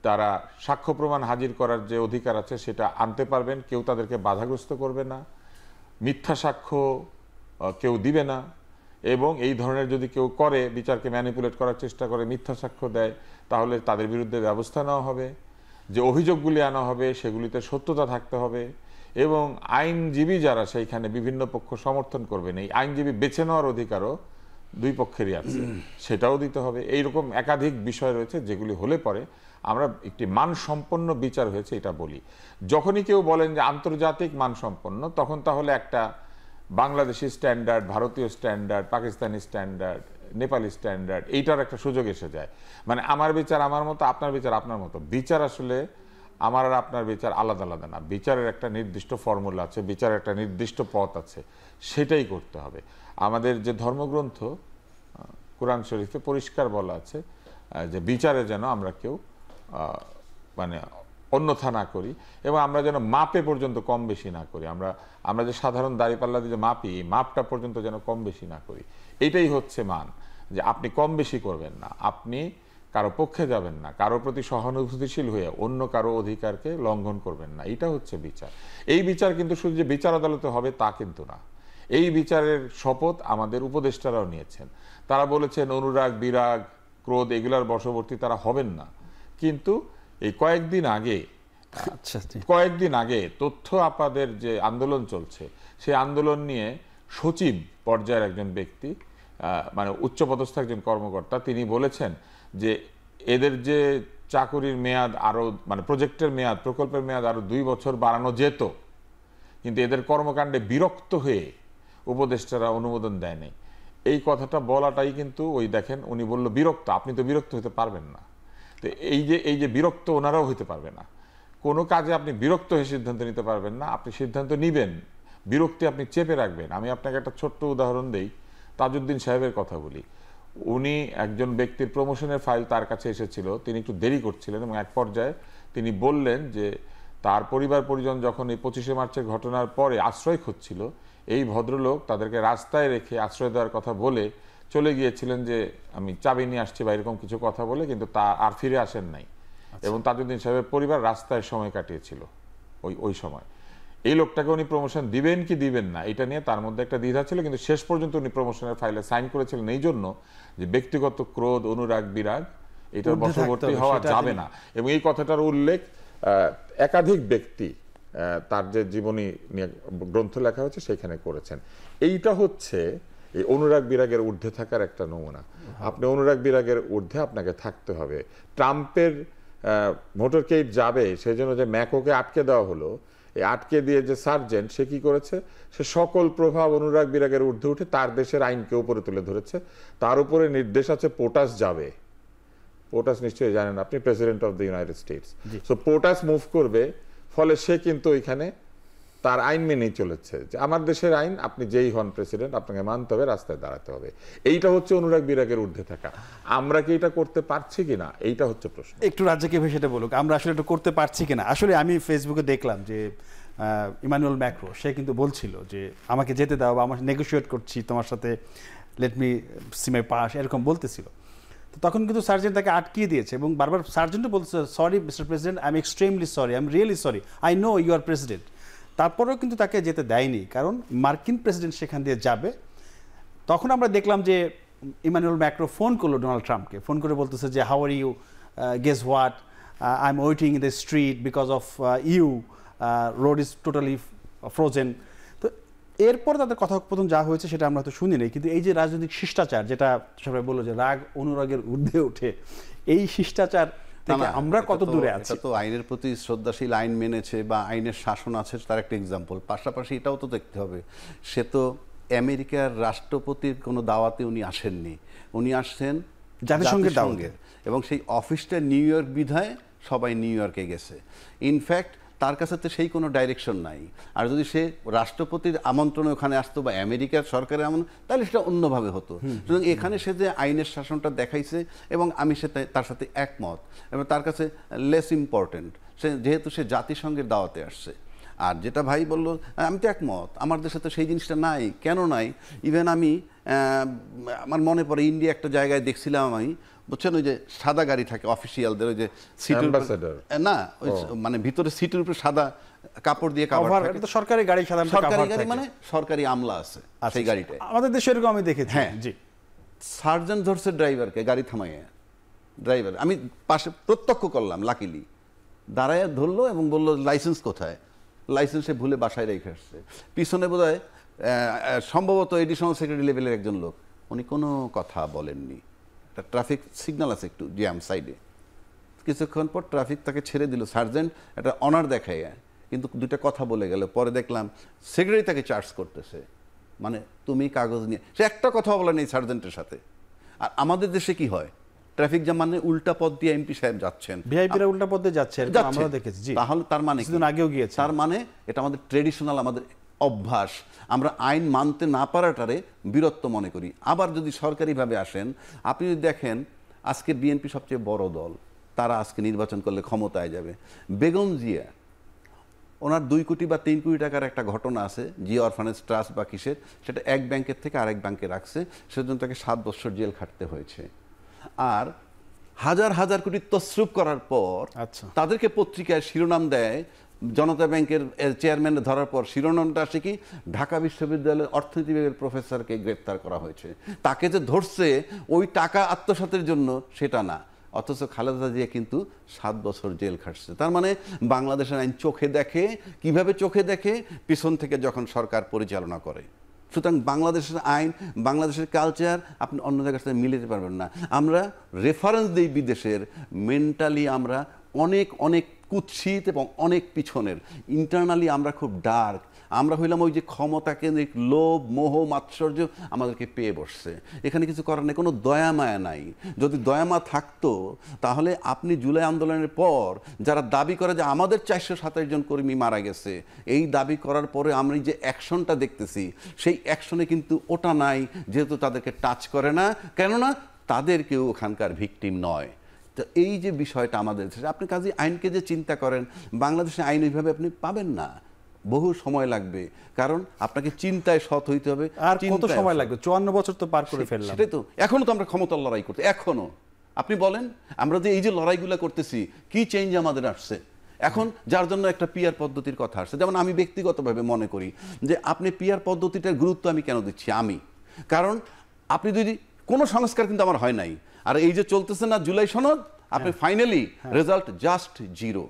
তারা সাক্ষ্য প্রমাণ হাজির করার যে অধিকার আছে সেটা আনতে পারবেন, কেউ তাদেরকে বাধাগ্রস্ত করবে না, মিথ্যা সাক্ষ্য কেউ দিবে না। এবং এই ধরনের যদি কেউ করে, বিচারকে ম্যানিপুলেট করার চেষ্টা করে, মিথ্যা সাক্ষ্য দেয়, তাহলে তাদের বিরুদ্ধে ব্যবস্থা নেওয়া হবে। যে অভিযোগগুলি আনা হবে সেগুলিতে সত্যতা থাকতে হবে, এবং আইনজীবী যারা সেইখানে বিভিন্ন পক্ষ সমর্থন করবেন, এই আইনজীবী বেছে নেওয়ার অধিকারও দুই পক্ষেরই আছে, সেটাও দিতে হবে। এইরকম একাধিক বিষয় রয়েছে যেগুলি হলে পরে আমরা একটি মানসম্পন্ন বিচার হয়েছে এটা বলি। যখনই কেউ বলেন যে আন্তর্জাতিক মানসম্পন্ন, তখন তাহলে একটা বাংলাদেশি স্ট্যান্ডার্ড, ভারতীয় standard, Pakistani standard, Nepali standard, এইটার একটা সুযোগ এসে যায়। মানে আমার বিচার আমার মতো, আপনার বিচার আপনার মতো। বিচার আসলে আমার আর আপনার বিচার আলাদা আলাদা না। বিচারের একটা নির্দিষ্ট ফর্মুলা আছে, বিচারের একটা নির্দিষ্ট পথ আছে, সেটাই করতে হবে। আমাদের যে ধর্মগ্রন্থ কোরআন শরীফে পরিষ্কার বলা আছে যে বিচারে যেন আমরা কেউ অন্যথা না করি, এবং আমরা যেন মাপে পর্যন্ত কম বেশি না করি। আমরা যে সাধারণ দাঁড়িপাল্লা দিয়ে মাপি, এই মাপটা পর্যন্ত যেন কম বেশি না করি। এটাই হচ্ছে মান, যে আপনি কম বেশি করবেন না, আপনি কারো পক্ষে যাবেন না, কারো প্রতি সহানুভূতিশীল হয়ে অন্য কারো অধিকারকে লঙ্ঘন করবেন না। এটা হচ্ছে বিচার। এই বিচার কিন্তু শুধু যে বিচার আদালতে হবে তা কিন্তু না। এই বিচারের শপথ আমাদের উপদেষ্টারাও নিয়েছেন। তারা বলেছেন অনুরাগ, বিরাগ, ক্রোধ এগুলার বশবর্তী তারা হবেন না। কিন্তু এই কয়েকদিন আগে তথ্য আপাদের যে আন্দোলন চলছে, সেই আন্দোলন নিয়ে সচিব পর্যায়ের একজন ব্যক্তি, উচ্চপদস্থ একজন কর্মকর্তা, তিনি বলেছেন যে এদের যে চাকুরির মেয়াদ আরো প্রজেক্টের মেয়াদ, প্রকল্পের মেয়াদ আরো 2 বছর বাড়ানো যেত, কিন্তু এদের কর্মকাণ্ডে বিরক্ত হয়ে উপদেষ্টারা অনুমোদন দেয় নাই। এই কথাটা বলাটাই কিন্তু ওই দেখেন, উনি বলল বিরক্ত, আপনি তো বিরক্ত হতে পারবেন না। তো এই যে বিরক্ত ওনারাও হতে পারবে না। কোনো কাজে আপনি বিরক্ত হয়ে সিদ্ধান্ত নিতে পারবেন না। আপনি সিদ্ধান্ত নিবেন, বিরক্তি আপনি চেপে রাখবেন। আমি আপনাকে একটা ছোট্ট উদাহরণ দেই, তাজউদ্দিন সাহেবের কথা বলি। উনি একজন ব্যক্তির প্রমোশনের ফাইল তার কাছে এসেছিল, তিনি একটু দেরি করছিলেন, এবং এক পর্যায়ে তিনি বললেন যে তার পরিবার পরিজন যখন এই 25শে মার্চের ঘটনার পরে আশ্রয় খুঁজছিল, এই ভদ্রলোক তাদেরকে রাস্তায় রেখে আশ্রয় দেওয়ার কথা বলে চলে গিয়েছিলেন, যে আমি চাবি নিয়ে আসছি বা এরকম কিছু কথা বলে, কিন্তু তা আর ফিরে আসেন নাই। এবং তাজউদ্দিন সাহেবের পরিবার রাস্তায় সময় কাটিয়েছিল ওই সময়। এই লোকটাকে উনি প্রমোশন দিবেন কি দিবেন না, এটা নিয়ে তার মধ্যে একটা দ্বিধা ছিল, কিন্তু শেষ পর্যন্ত উনি প্রমোশনের ফাইলে সাইন করেছিলেন এই জন্য যে ব্যক্তিগত ক্রোধ, অনুরাগ, বিরাগ এটার বশবর্তী হওয়া যাবে না। এবং এই কথাটার উল্লেখ একাধিক ব্যক্তি তার যে জীবনী নিয়ে গ্রন্থ লেখা হয়েছে সেখানে করেছেন। এইটা হচ্ছে এই অনুরাগ বিরাগের ঊর্ধ্বে থাকার একটা নমুনা। আপনি অনুরাগ বিরাগের ঊর্ধ্বে আপনাকে থাকতে হবে। ট্রাম্পের মোটরকেট যাবে সেই জন্য যে ম্যাকোকে আটকে দেওয়া হলো, এই আটকে দিয়ে যে সার্জেন্ট, সে কি করেছে, সে সকল প্রভাব অনুরাগ বিরাগের ঊর্ধ্বে উঠে তার দেশের আইনকে উপরে তুলে ধরেছে। তার উপরে নির্দেশ আছে পোটাস যাবে। পোটাস নিশ্চয়ই জানেন আপনি, president of the United States. So POTUS move করবে, ফলে সে কিন্তু ওইখানে তার আইন মেনেই চলেছে, যে আমার দেশের আইন, আপনি যেই হন প্রেসিডেন্ট আপনাকে মানতে হবে, রাস্তায় দাঁড়াতে হবে। এইটা হচ্ছে অনুরাগ বিরাগের ঊর্ধ্বে থাকা। আমরা কি এটা করতে পারছি কিনা, এইটা হচ্ছে প্রশ্ন। একটু রাজ্যকে সেটা বলুক, আমরা আসলে এটা করতে পারছি কিনা। আসলে আমি ফেসবুকে দেখলাম যে ইমানুয়েল ম্যাক্রো সে কিন্তু বলছিল যে আমাকে যেতে দাও, বা আমার নেগোশিয়েট করছি তোমার সাথে, লেট মি সি মাই পাস, এরকম বলতেছিল। তো তখন কিন্তু সার্জেন্ট তাকে আটকিয়ে দিয়েছে এবং বারবার সার্জেন্টও বলছে, sorry mister president, I am extremely sorry, I am really sorry, I know you are president. তারপরেও কিন্তু তাকে যেতে দেয়নি, কারণ মার্কিন প্রেসিডেন্ট সেখান দিয়ে যাবে। তখন আমরা দেখলাম যে ইমানুয়েল ম্যাক্রো ফোন করলো ডোনাল্ড ট্রাম্পকে, ফোন করে বলতেছে যে how are you, guess what, I am waiting in the street because of you, road is totally frozen. তো এরপর তাদের কথোপকথন যা হয়েছে সেটা আমরা হয়তো শুনি নাই, কিন্তু এই যে রাজনৈতিক শিষ্টাচার, যেটা সবাই বললো যে রাগ অনুরাগের ঊর্ধ্বে ওঠে, এই শিষ্টাচার থেকে আমরা কত দূরে আছি? তো আইনের প্রতি শ্রদ্ধাশীল, আইন মেনেছে বা আইনের শাসন আছে, তার একটা এক্সাম্পল। পাশাপাশি এটাও তো দেখতে হবে, সে তো আমেরিকার রাষ্ট্রপতির কোনো দাওয়াতে উনি আসেননি, উনি আসছেন জাতিসংঘের দাওয়াতে, এবং সেই অফিসটা নিউ ইয়র্ক বিধায় সবাই নিউ ইয়র্কে গেছে। ইনফ্যাক্ট তার কাছে তো সেই কোনো ডাইরেকশন নাই। আর যদি সে রাষ্ট্রপতির আমন্ত্রণে ওখানে আসতো বা আমেরিকার সরকারের আমন্ত্রণ, তাহলে সেটা অন্যভাবে হতো। সুতরাং এখানে সে যে আইনের শাসনটা দেখাইছে, এবং আমি তার সাথে একমত, এবং তার কাছে লেস ইম্পর্টেন্ট যেহেতু সে জাতিসংঘের দাওয়াতে আসছে। আর যেটা ভাই বললো, আমি তো একমত, আমার দেশে তো সেই জিনিসটা নাই। কেন নাই? ইভেন আমি আমার মনে পড়ে ইন্ডিয়া একটা জায়গায় দেখছিলাম আমি, বুঝছেন, ওই যে সাদা গাড়ি থাকে অফিসিয়ালদের, ওই যে সিটের না, ওই মানে ভিতরে সিটের উপরে সাদা কাপড় দিয়ে কভার থাকে, তো সরকারি গাড়ি, সরকারি গাড়ি মানে সরকারি আমলা আছে সেই গাড়িটায়। আমাদের দেশে এরকম আমি দেখেছি। হ্যাঁ জি, সার্জেন্ট ধরছে ড্রাইভারকে, গাড়ি থামাইয়া, ড্রাইভার আমি পাশে প্রত্যক্ষ করলাম, লাকিলি দাঁড়ায় ধরলো এবং বললো লাইসেন্স কোথায়, লাইসেন্সে ভুলে বাসায় রেখে আসছে। পিছনে বোধহয় সম্ভবত এডিশনাল সেক্রেটারি লেভেলের একজন লোক, উনি কোনো কথা বলেননি। একটা ট্রাফিক সিগন্যাল আছে একটু জ্যাম সাইডে, কিছুক্ষণ পর ট্রাফিক তাকে ছেড়ে দিল, সার্জেন্ট একটা অনার দেখায়, কিন্তু দুইটা কথা বলে গেল। পরে দেখলাম সেক্রেটারি তাকে চার্জ করতেছে, মানে তুমি কাগজ নিয়ে, সে একটা কথা বলে নেই সার্জেন্টের সাথে। আর আমাদের দেশে কি হয়, ট্রাফিক জ্যাম মানে উল্টা পথ দিয়ে এমপি সাহেব যাচ্ছেন, ভিআইপিরা উল্টা পথ দিয়ে যাচ্ছে, আমরা দেখেছি। তাহলে তার মানে কিছুদিন আগেও গিয়েছে, তার মানে এটা আমাদের ট্রেডিশনাল, আমাদের অভ্যাস, আমরা আইন মানতে না পারাটারে বীরত্ব মনে করি। আবার যদি সরকারিভাবে আসেন, আপনি যদি দেখেন আজকে বিএনপি সবচেয়ে বড় দল, তারা আজকে নির্বাচন করলে ক্ষমতায় যাবে। বেগম জিয়া, ওনার 2 কোটি বা 3 কোটি টাকার একটা ঘটনা আছে, জিয়া অরফানেজ ট্রাস্ট বা কিসের, সেটা এক ব্যাংকের থেকে আরেক ব্যাংকে রাখছে, সেজন্য তাকে 7 বছর জেল খাটতে হয়েছে। আর হাজার হাজার কোটি তসরুপ করার পর তাদেরকে পত্রিকায় শিরোনাম দেয়, জনতা ব্যাংকের চেয়ারম্যান ধরার পর শিরোনামটা আসে কি, ঢাকা বিশ্ববিদ্যালয়ের অর্থনীতি বিভাগের প্রফেসরকে গ্রেপ্তার করা হয়েছে। তাকে যে ধরছে ওই টাকা আত্মসাতের জন্য সেটা না, অথচ খালেদা জিয়া কিন্তু 7 বছর জেল খাটছে। তার মানে বাংলাদেশের আইন চোখে দেখে, কিভাবে চোখে দেখে, পিছন থেকে যখন সরকার পরিচালনা করে। সুতরাং বাংলাদেশের আইন, বাংলাদেশের কালচার আপনি অন্য জায়গার সাথে মিলাতে পারবেন না। আমরা রেফারেন্স দিই বিদেশের, মেন্টালি আমরা অনেক অনেক কুৎসিত এবং অনেক পিছনের, ইন্টারনালি আমরা খুব ডার্ক। আমরা হইলাম ওই যে ক্ষমতা কেন্দ্রিক লোভ, মোহ, মাৎসর্য আমাদেরকে পেয়ে বসছে। এখানে কিছু করার নেই, কোনো দয়া মায়া নাই। যদি দয়া মায়া থাকতো তাহলে আপনি জুলাই আন্দোলনের পর যারা দাবি করে যে আমাদের 427 জন কর্মী মারা গেছে, এই দাবি করার পরে আমরা যে অ্যাকশনটা দেখতেছি, সেই অ্যাকশনে কিন্তু ওটা নাই, যেহেতু তাদেরকে টাচ করে না, কেননা তাদের কেউ ওখানকার ভিকটিম নয়। তো এই যে বিষয়টা আমাদের দেশে, আপনি কাজে আইনকে যে চিন্তা করেন, বাংলাদেশে আইন ওইভাবে আপনি পাবেন না, বহু সময় লাগবে, কারণ আপনাকে চিন্তায় সৎ হইতে হবে। আর কত সময় লাগবে? 54 বছর তো পার করে ফেললাম। সেটাই তো, এখনো তো আমরা ক্ষমতার লড়াই করতে, এখনো আপনি বলেন আমরা যে এই যে লড়াইগুলো করতেছি, কি চেঞ্জ আমাদের আসছে এখন? যার জন্য একটা পিআর পদ্ধতির কথা আসছে। যেমন আমি ব্যক্তিগতভাবে মনে করি যে আপনি পিআর পদ্ধতিটার গুরুত্ব আমি কেন দিচ্ছি, কারণ আপনি যদি কোনো সংস্কার কিন্তু আমার হয় নাই, আর এই যে চলতেছে না জুলাই সনদ, আপনি ফাইনালি রেজাল্ট জাস্ট 0,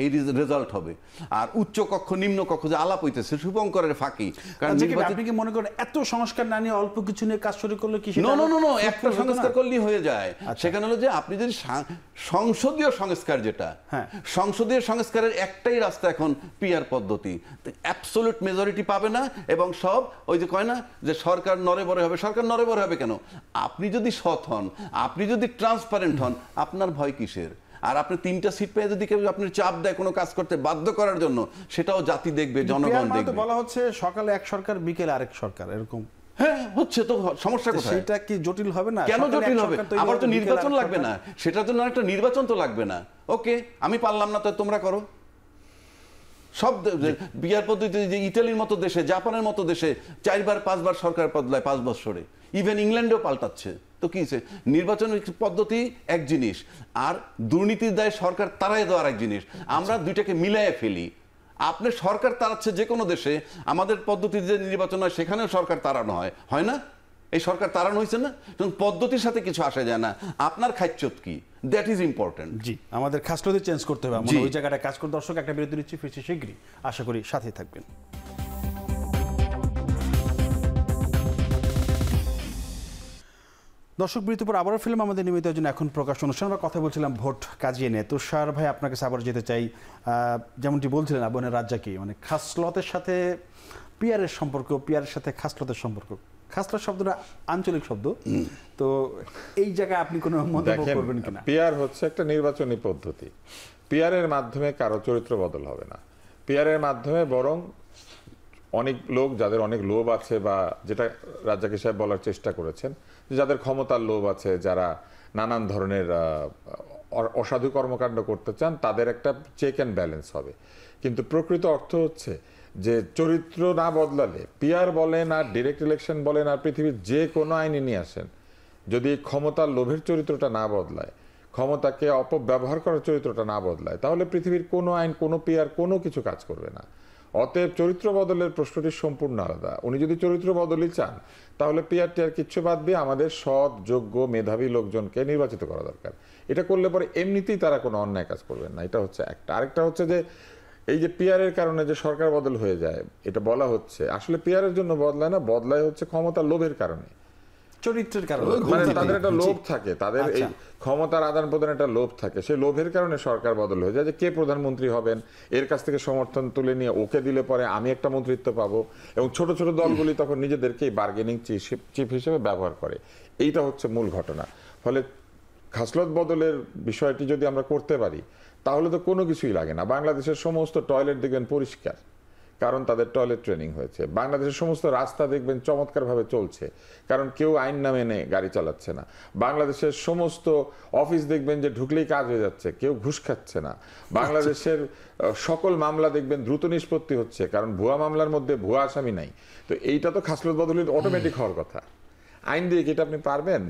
এই রেজাল্ট হবে। আর উচ্চ কক্ষ নিম্ন কক্ষ যে আলাপ হইতেছে শুভঙ্করের ফাঁকি। কারণ আপনি কি মনে করেন এত সংস্কার না নিয়ে অল্প কিছু নিয়ে কাজ শুরু করলে কি? নো, একটা সংস্কার করলেই হয়ে যায়। সেখানে হলো যে আপনি যদি সংসদীয় সংস্কার, যেটা সংসদীয় সংস্কারের একটাই রাস্তা এখন পিআর পদ্ধতি, অ্যাবসলিউট মেজরিটি পাবে না, এবং সব ওই যে কয় না যে সরকার নড়ে বড়ে হবে। সরকার নড়ে বড়ে হবে কেন? আপনি যদি সৎ হন, আপনি যদি ট্রান্সপারেন্ট হন, আপনার ভয় কিসের? আর আপনি 3টা সিট পেয়ে যদি কেউ আপনি চাপ দেয় কোনো কাজ করতে বাধ্য করার জন্য, সেটাও জাতি দেখবে, জনগণ দেখবে। বলা হচ্ছে সকালে এক সরকার, বিকেলে আরেক সরকার, এরকম। হ্যাঁ, হচ্ছে তো, সমস্যা কোথায়? সেটা কি জটিল হবে না? কেন জটিল হবে? আমার তো নির্বাচন লাগবে না, সেটার জন্য একটা নির্বাচন তো লাগবে না। ওকে, আমি পারলাম না, তো তোমরা করো। সব বিয়ার পদ্ধতি, যে ইটালির মতো দেশে, জাপানের মতো দেশে 4বার 5বার সরকার বদলায় 5 বছরে, ইভেন ইংল্যান্ডেও পাল্টাচ্ছে। তো কি হয়েছে? নির্বাচন পদ্ধতি এক জিনিস, আর দুর্নীতির দায় সরকার তাড়াই দেওয়া আর এক জিনিস। আমরা দুইটাকে মিলাইয়ে ফেলি। আপনি সরকার তাড়াচ্ছে যে কোনো দেশে, আমাদের পদ্ধতিতে যে নির্বাচন হয় সেখানেও সরকার তাড়ানো হয় না? এই সরকার তাড়ানো হয়েছে না? পদ্ধতির সাথে কিছু আসা যায় না। আপনার খাচ্ছত কি, দ্যাট ইজ ইম্পর্টেন্ট। জি, আমাদের খাসলতি চেঞ্জ করতে হবে, আমরা ওই জায়গাটা কাজ করে। দর্শক, একটা বিরতি নিচ্ছি, ফিরছি শীঘ্রই, আশা করি সাথে থাকবেন। দর্শক, বিরতির পর আবারও ফিল্ম আমাদের নিয়মিত আয়োজন এখন প্রকাশ অনুষ্ঠান। আমরা কথা বলছিলাম ভোট কাজিয়ে নিয়ে। তুষার ভাই, আপনার কাছে আবার যেতে চাই। যেমনটি বলছিলেন আবনের রাজ্জাকি, মানে খাসলতের সাথে পিয়ারের সম্পর্ক, পিয়ারের সাথে খাসলতের সম্পর্ক। খাসলত শব্দটা আঞ্চলিক শব্দ, তো এই জায়গায় আপনি কোনো মন্তব্য করবেন কিনা? পিয়ার হচ্ছে একটা নির্বাচনী পদ্ধতি। পিয়ারের মাধ্যমে কারো চরিত্র বদল হবে না। পিয়ারের মাধ্যমে বরং অনেক লোক, যাদের অনেক লোভ আছে, বা যেটা রাজ্জাকি সাহেব বলার চেষ্টা করেছেন, যাদের ক্ষমতার লোভ আছে, যারা নানান ধরনের অসাধু কর্মকাণ্ড করতে চান, তাদের একটা চেক অ্যান্ড ব্যালেন্স হবে। কিন্তু প্রকৃত অর্থ হচ্ছে যে চরিত্র না বদলালে, পিয়ার বলেন আর ডিরেক্ট ইলেকশন বলেন আর পৃথিবীর যে কোনো আইনে নিয়ে আসেন, যদি ক্ষমতার লোভের চরিত্রটা না বদলায়, ক্ষমতাকে অপব্যবহার করার চরিত্রটা না বদলায়, তাহলে পৃথিবীর কোনো আইন, কোনো পিয়ার, কোনো কিছু কাজ করবে না। অতএব চরিত্র বদলের প্রশ্নটি সম্পূর্ণ আলাদা। উনি যদি চরিত্র বদলই চান, তাহলে পিয়ার টিয়ার কিচ্ছু বাদ দিয়ে আমাদের সৎ, যোগ্য, মেধাবী লোকজনকে নির্বাচিত করা দরকার। এটা করলে পরে এমনিতেই তারা কোনো অন্যায় কাজ করবেন না। এটা হচ্ছে একটা। আরেকটা হচ্ছে যে এই যে পিয়ারের কারণে যে সরকার বদল হয়ে যায়, এটা বলা হচ্ছে, আসলে পিয়ারের জন্য বদলায় না, বদলায় হচ্ছে ক্ষমতার লোভের কারণে, চরিত্রের কারণে। মানে তাদের একটা লোভ থাকে, তাদের এই ক্ষমতার আদান প্রদান একটা লোভ থাকে, সেই লোভের কারণে সরকার বদল হয়ে যায়। যে কে প্রধানমন্ত্রী হবেন, এর কাছ থেকে সমর্থন তুলে নিয়ে ওকে দিলে পরে আমি একটা মন্ত্রিত্ব পাবো, এবং ছোট ছোট দলগুলি তখন নিজেদেরকেই বার্গেনিং চিফ হিসেবে ব্যবহার করে। এইটা হচ্ছে মূল ঘটনা। ফলে খাসলত বদলের বিষয়টি যদি আমরা করতে পারি, তাহলে তো কোনো কিছুই লাগে না। বাংলাদেশের সমস্ত টয়লেট দেখবেন পরিষ্কার, কারণ তাদের টয়লেট ট্রেনিং হয়েছে। বাংলাদেশের সমস্ত রাস্তা দেখবেন চমৎকারভাবে চলছে, কারণ কেউ আইন না মেনে গাড়ি চালাচ্ছে না। বাংলাদেশের সমস্ত অফিস দেখবেন যে ঢুকলেই কাজ হয়ে যাচ্ছে, কেউ ঘুষ খাচ্ছে না। বাংলাদেশের সকল মামলা দেখবেন দ্রুত নিষ্পত্তি হচ্ছে, কারণ ভুয়া মামলার মধ্যে ভুয়া আসামি নাই। তো এইটা তো খাসলত বদলের অটোমেটিক হওয়ার কথা। আইন দিয়ে কি এটা আপনি পারবেন?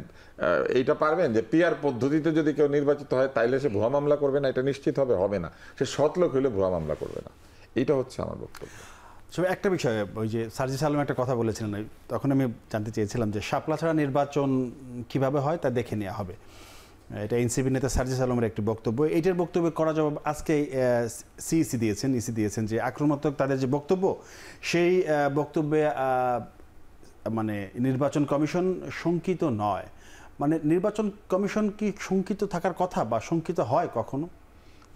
এইটা পারবেন যে পিয়ার পদ্ধতিতে যদি কেউ নির্বাচিত হয়, তাইলে সে ভুয়া মামলা করবে না, এটা নিশ্চিত হবে না। সে সৎ লোক হলে ভুয়া মামলা করবে না। এটা হচ্ছে আমার বক্তব্য। একটা বিষয়, ওই যে সার্জিস আলম একটা কথা বলেছিলেন, তখন আমি জানতে চেয়েছিলাম যে শাপলা ছাড়া নির্বাচন কিভাবে হয় তা দেখে নেওয়া হবে। এটা এনসিপি নেতা সার্জিস আলমের একটি বক্তব্য। এইটার বক্তব্য করা জবাব আজকে ইসি দিয়েছেন যে আক্রমণাত্মক তাদের যে বক্তব্য, সেই বক্তব্যে মানে নির্বাচন কমিশন শঙ্কিত নয়। মানে নির্বাচন কমিশন কি শঙ্কিত থাকার কথা, বা শঙ্কিত হয় কখনো?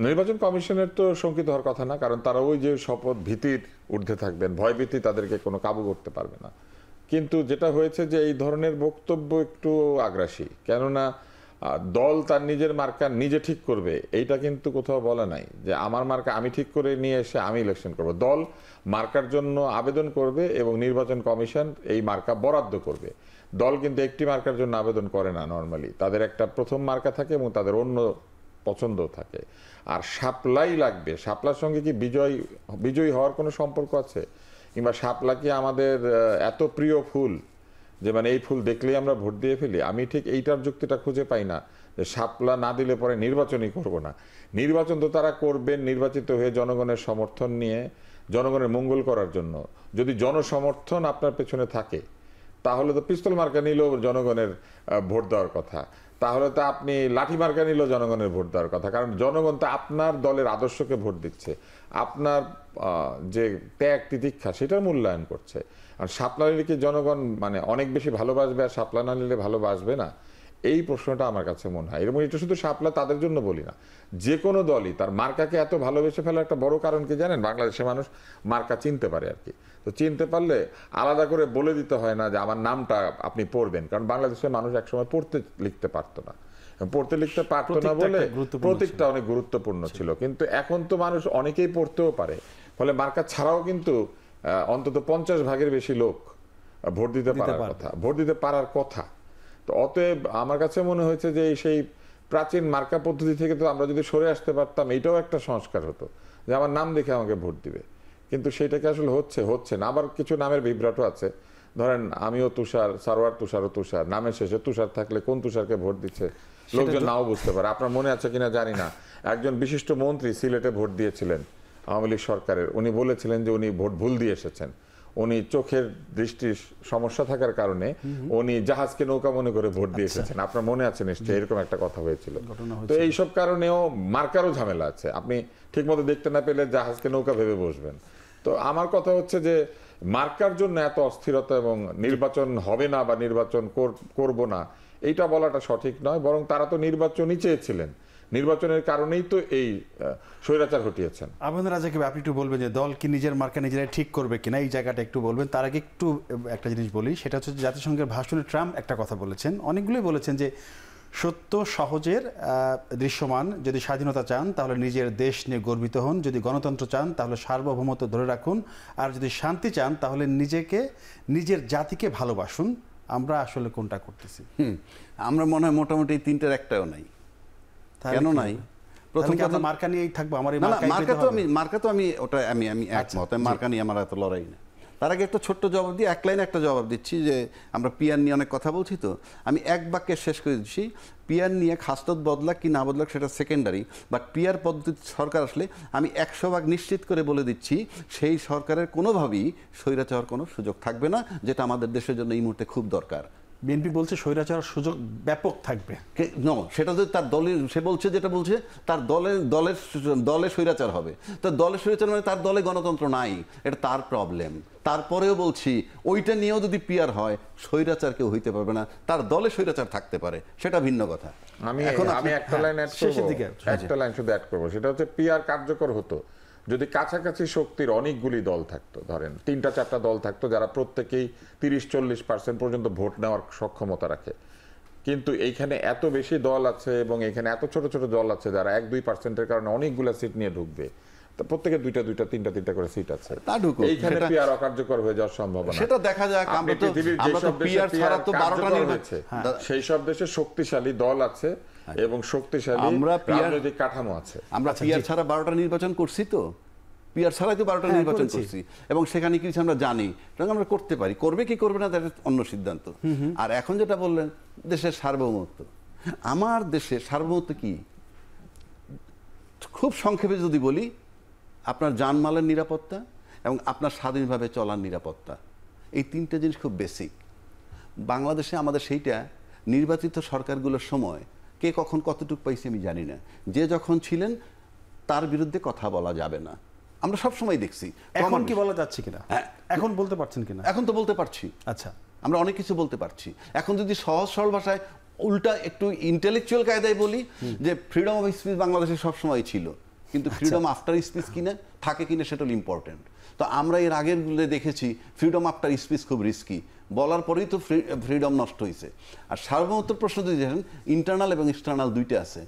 নির্বাচন কমিশনের তো শঙ্কিত হওয়ার কথা না, কারণ তারা ওই যে শপথ ভীতির ঊর্ধ্বে থাকবেন, ভয়ভীতি তাদেরকে কোনো কাবু করতে পারবে না। কিন্তু যেটা হয়েছে যে এই ধরনের বক্তব্য একটু আগ্রাসী, কেননা দল তার নিজের মার্কা নিজে ঠিক করবে, এইটা কিন্তু কোথাও বলা নাই যে আমার মার্কা আমি ঠিক করে নিয়ে এসে আমি ইলেকশন করব। দল মার্কার জন্য আবেদন করবে এবং নির্বাচন কমিশন এই মার্কা বরাদ্দ করবে। দল কিন্তু একটি মার্কার জন্য আবেদন করে না নর্মালি, তাদের একটা প্রথম মার্কা থাকে এবং তাদের অন্য পছন্দ থাকে। আর শাপলাই লাগবে, শাপলার সঙ্গে কি বিজয়ী হওয়ার কোনো সম্পর্ক আছে? কিংবা শাপলা কি আমাদের এত প্রিয় ফুল যে মানে এই ফুল দেখলেই আমরা ভোট দিয়ে ফেলি? আমি ঠিক এইটার যুক্তিটা খুঁজে পাই না যে শাপলা না দিলে পরে নির্বাচনই করব না। নির্বাচন তো তারা করবেন নির্বাচিত হয়ে জনগণের সমর্থন নিয়ে, জনগণের মঙ্গল করার জন্য। যদি জনসমর্থন আপনার পেছনে থাকে, তাহলে তো পিস্তল মার্কা নিলেও জনগণের ভোট দেওয়ার কথা, তাহলে তো আপনি লাঠি মার্কা নিলেও জনগণের ভোট দেওয়ার কথা, কারণ জনগণ তো আপনার দলের আদর্শকে ভোট দিচ্ছে, আপনার যে ত্যাগ তিতিক্ষা সেটার মূল্যায়ন করছে। আর শাপলা নিলে কি জনগণ মানে অনেক বেশি ভালোবাসবে আর শাপলা না নিলে ভালোবাসবে না? এই প্রশ্নটা আমার কাছে মনে হয়। এবং এটা শুধু শাপলা তাদের জন্য বলি না, যে কোনো দলই তার মার্কাকে এত ভালোবেসে ফেলার একটা বড় কারণ কি জানেন? বাংলাদেশের মানুষ মার্কা চিনতে পারে আর কি। তো চিনতে পারলে আলাদা করে বলে দিতে হয় না যে আমার নামটা আপনি পড়বেন, কারণ বাংলাদেশের মানুষ একসময় পড়তে লিখতে পারতো না, পড়তে লিখতে পারতো না বলে প্রতীকটা অনেক গুরুত্বপূর্ণ ছিল। কিন্তু এখন তো মানুষ অনেকেই পড়তেও পারে, ফলে মার্কা ছাড়াও কিন্তু অন্তত 50 ভাগের বেশি লোক ভোট দিতে পারার কথা। তো অতএব আমার কাছে মনে হয়েছে যে সেই প্রাচীন মার্কা পদ্ধতি থেকে তো আমরা যদি সরে আসতে পারতাম, এইটাও একটা সংস্কার হতো যে আমার নাম দেখে আমাকে ভোট দিবে। কিন্তু সেটাকে আসলে হচ্ছে না। আবার কিছু নামের বিভ্রাটও আছে, ধরেন আমিও তুষার, সারোয়ার তুষারও তুষার, নামের শেষে তুষার থাকলে কোন তুষারকে ভোট দিচ্ছে লোকজন নাও বুঝতে পারে। আপনার মনে আছে কিনা জানি না, একজন বিশিষ্ট মন্ত্রী সিলেটে ভোট দিয়েছিলেন আওয়ামী লীগ সরকারের, উনি বলেছিলেন যে উনি ভোট ভুল দিয়ে এসেছেন। উনি চোখের দৃষ্টির সমস্যা থাকার কারণে উনি জাহাজকে নৌকা মনে করে ভোট দিয়ে এসেছেন। আপনার মনে আছে নিশ্চয়ই, এরকম একটা কথা হয়েছিল। তো এইসব কারণেও মার্কারও ঝামেলা আছে, আপনি ঠিক মতো দেখতে না পেলে জাহাজকে নৌকা ভেবে বসবেন। তো আমার কথা হচ্ছে যে মার্কার জন্য এত অস্থিরতা এবং নির্বাচন হবে না বা নির্বাচন করব না এইটা বলাটা সঠিক নয়, বরং তারা তো নির্বাচনই চেয়েছিলেন, নির্বাচনের কারণেই তো এই স্বৈরাচার ঘটিয়েছেন। আপনাদের রাজাকে আপনি একটু বলবেন যে দল কি নিজের মার্কা নিজেরাই ঠিক করবে কিনা, এই জায়গাটা একটু বলবেন। তার আগে একটু একটা জিনিস বলি, সেটা হচ্ছে জাতিসংঘের ভাষণে ট্রাম্প একটা কথা বলেছেন, অনেকগুলোই বলেছেন যে সত্য সহজের দৃশ্যমান, যদি স্বাধীনতা চান তাহলে নিজের দেশ নিয়ে গর্বিত হন, যদি গণতন্ত্র চান তাহলে সার্বভৌমত্ব ধরে রাখুন, আর যদি শান্তি চান তাহলে নিজের জাতিকে ভালোবাসুন। আমরা আসলে কোনটা করতেছি? আমরা মনে হয় মোটামুটি এই তিনটার একটাও নাই। কেন নাই? প্রথম কথা মার্কা নিয়েই থাকবো। আমার মার্কা তো আমি ওটা আমি একমত, মার্কা নিয়ে আমার এত লড়াই না। তার আগে একটা ছোট্ট জবাব দিয়ে এক লাইনে একটা জবাব দিচ্ছি যে আমরা পিয়ার নিয়ে অনেক কথা বলছি, তো আমি এক বাক্যে শেষ করে দিচ্ছি। পিয়ার নিয়ে খাসলত বদলাক কি না বদলাক সেটা সেকেন্ডারি, বাট পিয়ার পদ্ধতিতে সরকার আসলে আমি 100% নিশ্চিত করে বলে দিচ্ছি সেই সরকারের কোনোভাবেই স্বৈরাচার কোনো সুযোগ থাকবে না, যেটা আমাদের দেশের জন্য এই মুহূর্তে খুব দরকার। বিএনপি বলছে স্বৈরাচার সুযোগ ব্যাপক থাকবে। সেটা যদি তার দলের, সে বলছে যেটা বলছে তার দলে স্বৈরাচার হবে, তো দলে স্বৈরাচার মানে তার দলে গণতন্ত্র নাই, এটা তার প্রবলেম। তারপরেও বলছি ওইটা নিয়েও যদি পিয়ার হয় স্বৈরাচার কেউ হইতে পারবে না, তার দলে স্বৈরাচার থাকতে পারে, সেটা ভিন্ন কথা। আমি একটা লাইন শুধু অ্যাড করবো, সেটা হচ্ছে পিয়ার কার্যকর হতো যদি কাছাকাছি শক্তির অনেকগুলি দল থাকতো, ধরেন 3-4টা দল থাকতো যারা প্রত্যেকেই 30-40% পর্যন্ত ভোট নেওয়ার সক্ষমতা রাখে। কিন্তু এইখানে এত বেশি দল আছে এবং এখানে এত ছোট ছোট দল আছে যারা 1-2%-এর কারণে অনেকগুলো সিট নিয়ে ঢুকবে, প্রত্যেকে 2-2, 3-3 করে সিট আছে, এইখানে পিয়ার অকার্যকর হয়ে যাওয়ার সম্ভাবনা সেটা দেখা যাক। আমরা তো পিয়ার ছাড়া তো 12টা নির্বাচন, সেই সব দেশে শক্তিশালী দল আছে এবং শক্তিশালী রাজনৈতিক কাঠামো আছে। আমরা পিয়ার ছাড়া 12টা নির্বাচন করছি, তো পিয়ার ছাড়াই তো 12টা নির্বাচন করছি, এবং সেখানে কিছু আমরা জানি, আমরা করতে পারি। করবে কি করবে না তার অন্য সিদ্ধান্ত। আর এখন যেটা বললেন দেশের সার্বভৌমত্ব, আমার দেশের সার্বভৌমত্ব কি, খুব সংক্ষেপে যদি বলি, আপনার জানমালের নিরাপত্তা এবং আপনার স্বাধীনভাবে চলার নিরাপত্তা, এই তিনটে জিনিস খুব বেসিক। বাংলাদেশে আমাদের সেইটা নির্বাচিত সরকারগুলোর সময় কে কখন কতটুকু পাইছে আমি জানি না, যে যখন ছিলেন তার বিরুদ্ধে কথা বলা যাবে না, আমরা সব সময় দেখছি। এখন কি বলা যাচ্ছে কিনা, এখন বলতে পারছেন কিনা? এখন তো বলতে পারছি। আচ্ছা, আমরা অনেক কিছু বলতে পারছি। এখন যদি সহজ সরল ভাষায় উল্টা একটু ইন্টেলেকচুয়াল কায়দায় বলি যে ফ্রিডম অফ স্পিচ বাংলাদেশে সবসময় ছিল, কিন্তু ফ্রিডম আফটার স্পিচ কিনা থাকে কিনা সেটা ইম্পর্টেন্ট। তো আমরা এর আগের গুলো দেখেছি ফ্রিডম আফটার স্পিচ খুব রিস্কি, বলার পরেই তো ফ্রিডম নষ্ট হয়েছে। আর সার্বভৌমত্বের প্রশ্ন যদি দেখেন, ইন্টারনাল এবং এক্সটার্নাল দুইটা আছে।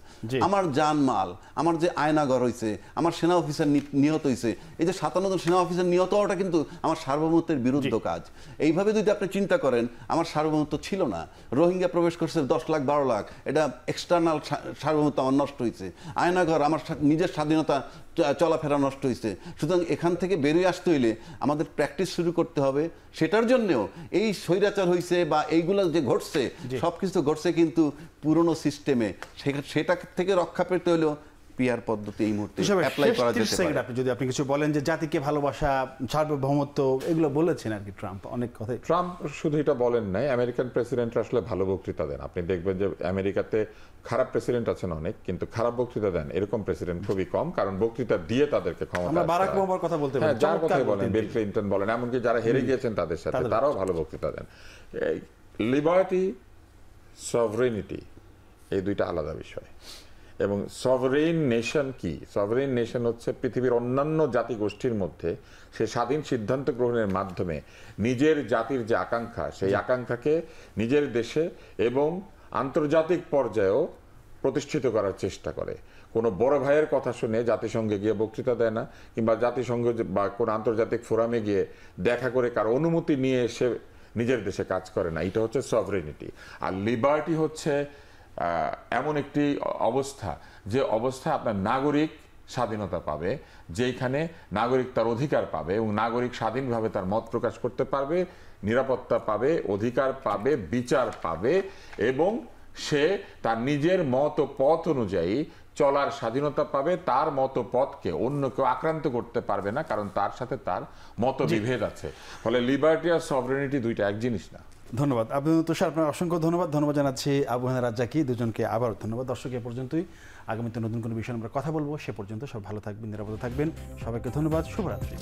আমার জানমাল, আমার যে আয়নাঘর হয়েছে, আমার সেনা অফিসার নিহত হয়েছে, এই যে 57 জন সেনা অফিসার নিহত হওয়াটা কিন্তু আমার সার্বভৌমত্বের বিরুদ্ধ কাজ। এইভাবে যদি আপনি চিন্তা করেন আমার সার্বভৌমত্ব ছিল না, রোহিঙ্গা প্রবেশ করছে 10 লাখ 12 লাখ, এটা এক্সটার্নাল সার্বভৌমত্ব আমার নষ্ট হয়েছে, আয়নাঘর আমার নিজের স্বাধীনতা চলাফেরা নষ্ট হয়েছে। সুতরাং এখান থেকে বেরিয়ে আসতে হইলে আমাদের প্র্যাকটিস শুরু করতে হবে। সেটার জন্যও এই স্বৈরাচার হয়েছে বা এইগুলো যে ঘটছে সবকিছু ঘটছে কিন্তু পুরনো সিস্টেমে, সেটা থেকে রক্ষা পেতে হলেও পিয়ার পদ্ধতি এই মুহূর্তে অ্যাপ্লাই করা যেতে পারে। আপনি যদি আপনি কিছু বলেন যে জাতিকে ভালোবাসা, সার্বভৌমত্ব, এগুলো বলেছেন আর কি ট্রাম্প অনেক কথা। ট্রাম্প শুধু এটা বলেন নাই, আমেরিকান প্রেসিডেন্ট আসলে ভালো বক্তৃতা দেন। আপনি দেখবেন যে আমেরিকাতে খারাপ প্রেসিডেন্ট আছেন অনেক, কিন্তু খারাপ বক্তৃতা দেন এরকম প্রেসিডেন্ট খুবই কম, কারণ বক্তৃতা দিয়ে তাদেরকে ক্ষমতা। আমরা বারাক ওবামার কথা বলতে পারি, যার কথাই বলেন, বিল ক্লিনটন বলেন, এমনকি যারা হেরে গিয়েছেন তাদের সাথে তারাও ভালো বক্তৃতা দেন। লিবার্টি, সভরেনিটি, এই দুইটা আলাদা বিষয়। এবং সভরেন নেশন কি? সভরেন নেশন হচ্ছে পৃথিবীর অন্যান্য জাতিগোষ্ঠীর মধ্যে সে স্বাধীন সিদ্ধান্ত গ্রহণের মাধ্যমে নিজের জাতির যে আকাঙ্ক্ষা, সেই আকাঙ্ক্ষাকে নিজের দেশে এবং আন্তর্জাতিক পর্যায়েও প্রতিষ্ঠিত করার চেষ্টা করে। কোনো বড় ভাইয়ের কথা শুনে জাতিসংঘে গিয়ে বক্তৃতা দেয় না, কিংবা জাতিসংঘ বা কোনো আন্তর্জাতিক ফোরামে গিয়ে দেখা করে কারো অনুমতি নিয়ে এসে নিজের দেশে কাজ করে না। এটা হচ্ছে সভরেনিটি। আর লিবার্টি হচ্ছে এমন একটি অবস্থা, যে অবস্থায় আপনার নাগরিক স্বাধীনতা পাবে, যেখানে নাগরিক তার অধিকার পাবে এবং নাগরিক স্বাধীনভাবে তার মত প্রকাশ করতে পারবে, নিরাপত্তা পাবে, অধিকার পাবে, বিচার পাবে, এবং সে তার নিজের মত পথ অনুযায়ী চলার স্বাধীনতা পাবে। তার মত পথকে অন্য কেউ আক্রান্ত করতে পারবে না, কারণ তার সাথে তার মতবিভেদ আছে। ফলে লিবার্টি আর সভরেনিটি দুইটা এক জিনিস না। ধন্যবাদ আব্দুল তুষার, আপনার অসংখ্য ধন্যবাদ। ধন্যবাদ জানাচ্ছি আবু হায়দার রাজ্জাকী, দুজনকে আবার ধন্যবাদ। দর্শক, এ পর্যন্তই। আগামীতে নতুন কোনো বিষয়ে আমরা কথা বলবো। সে পর্যন্ত সব ভালো থাকবেন, নিরাপদে থাকবেন। সবাইকে ধন্যবাদ। শুভরাত্রি।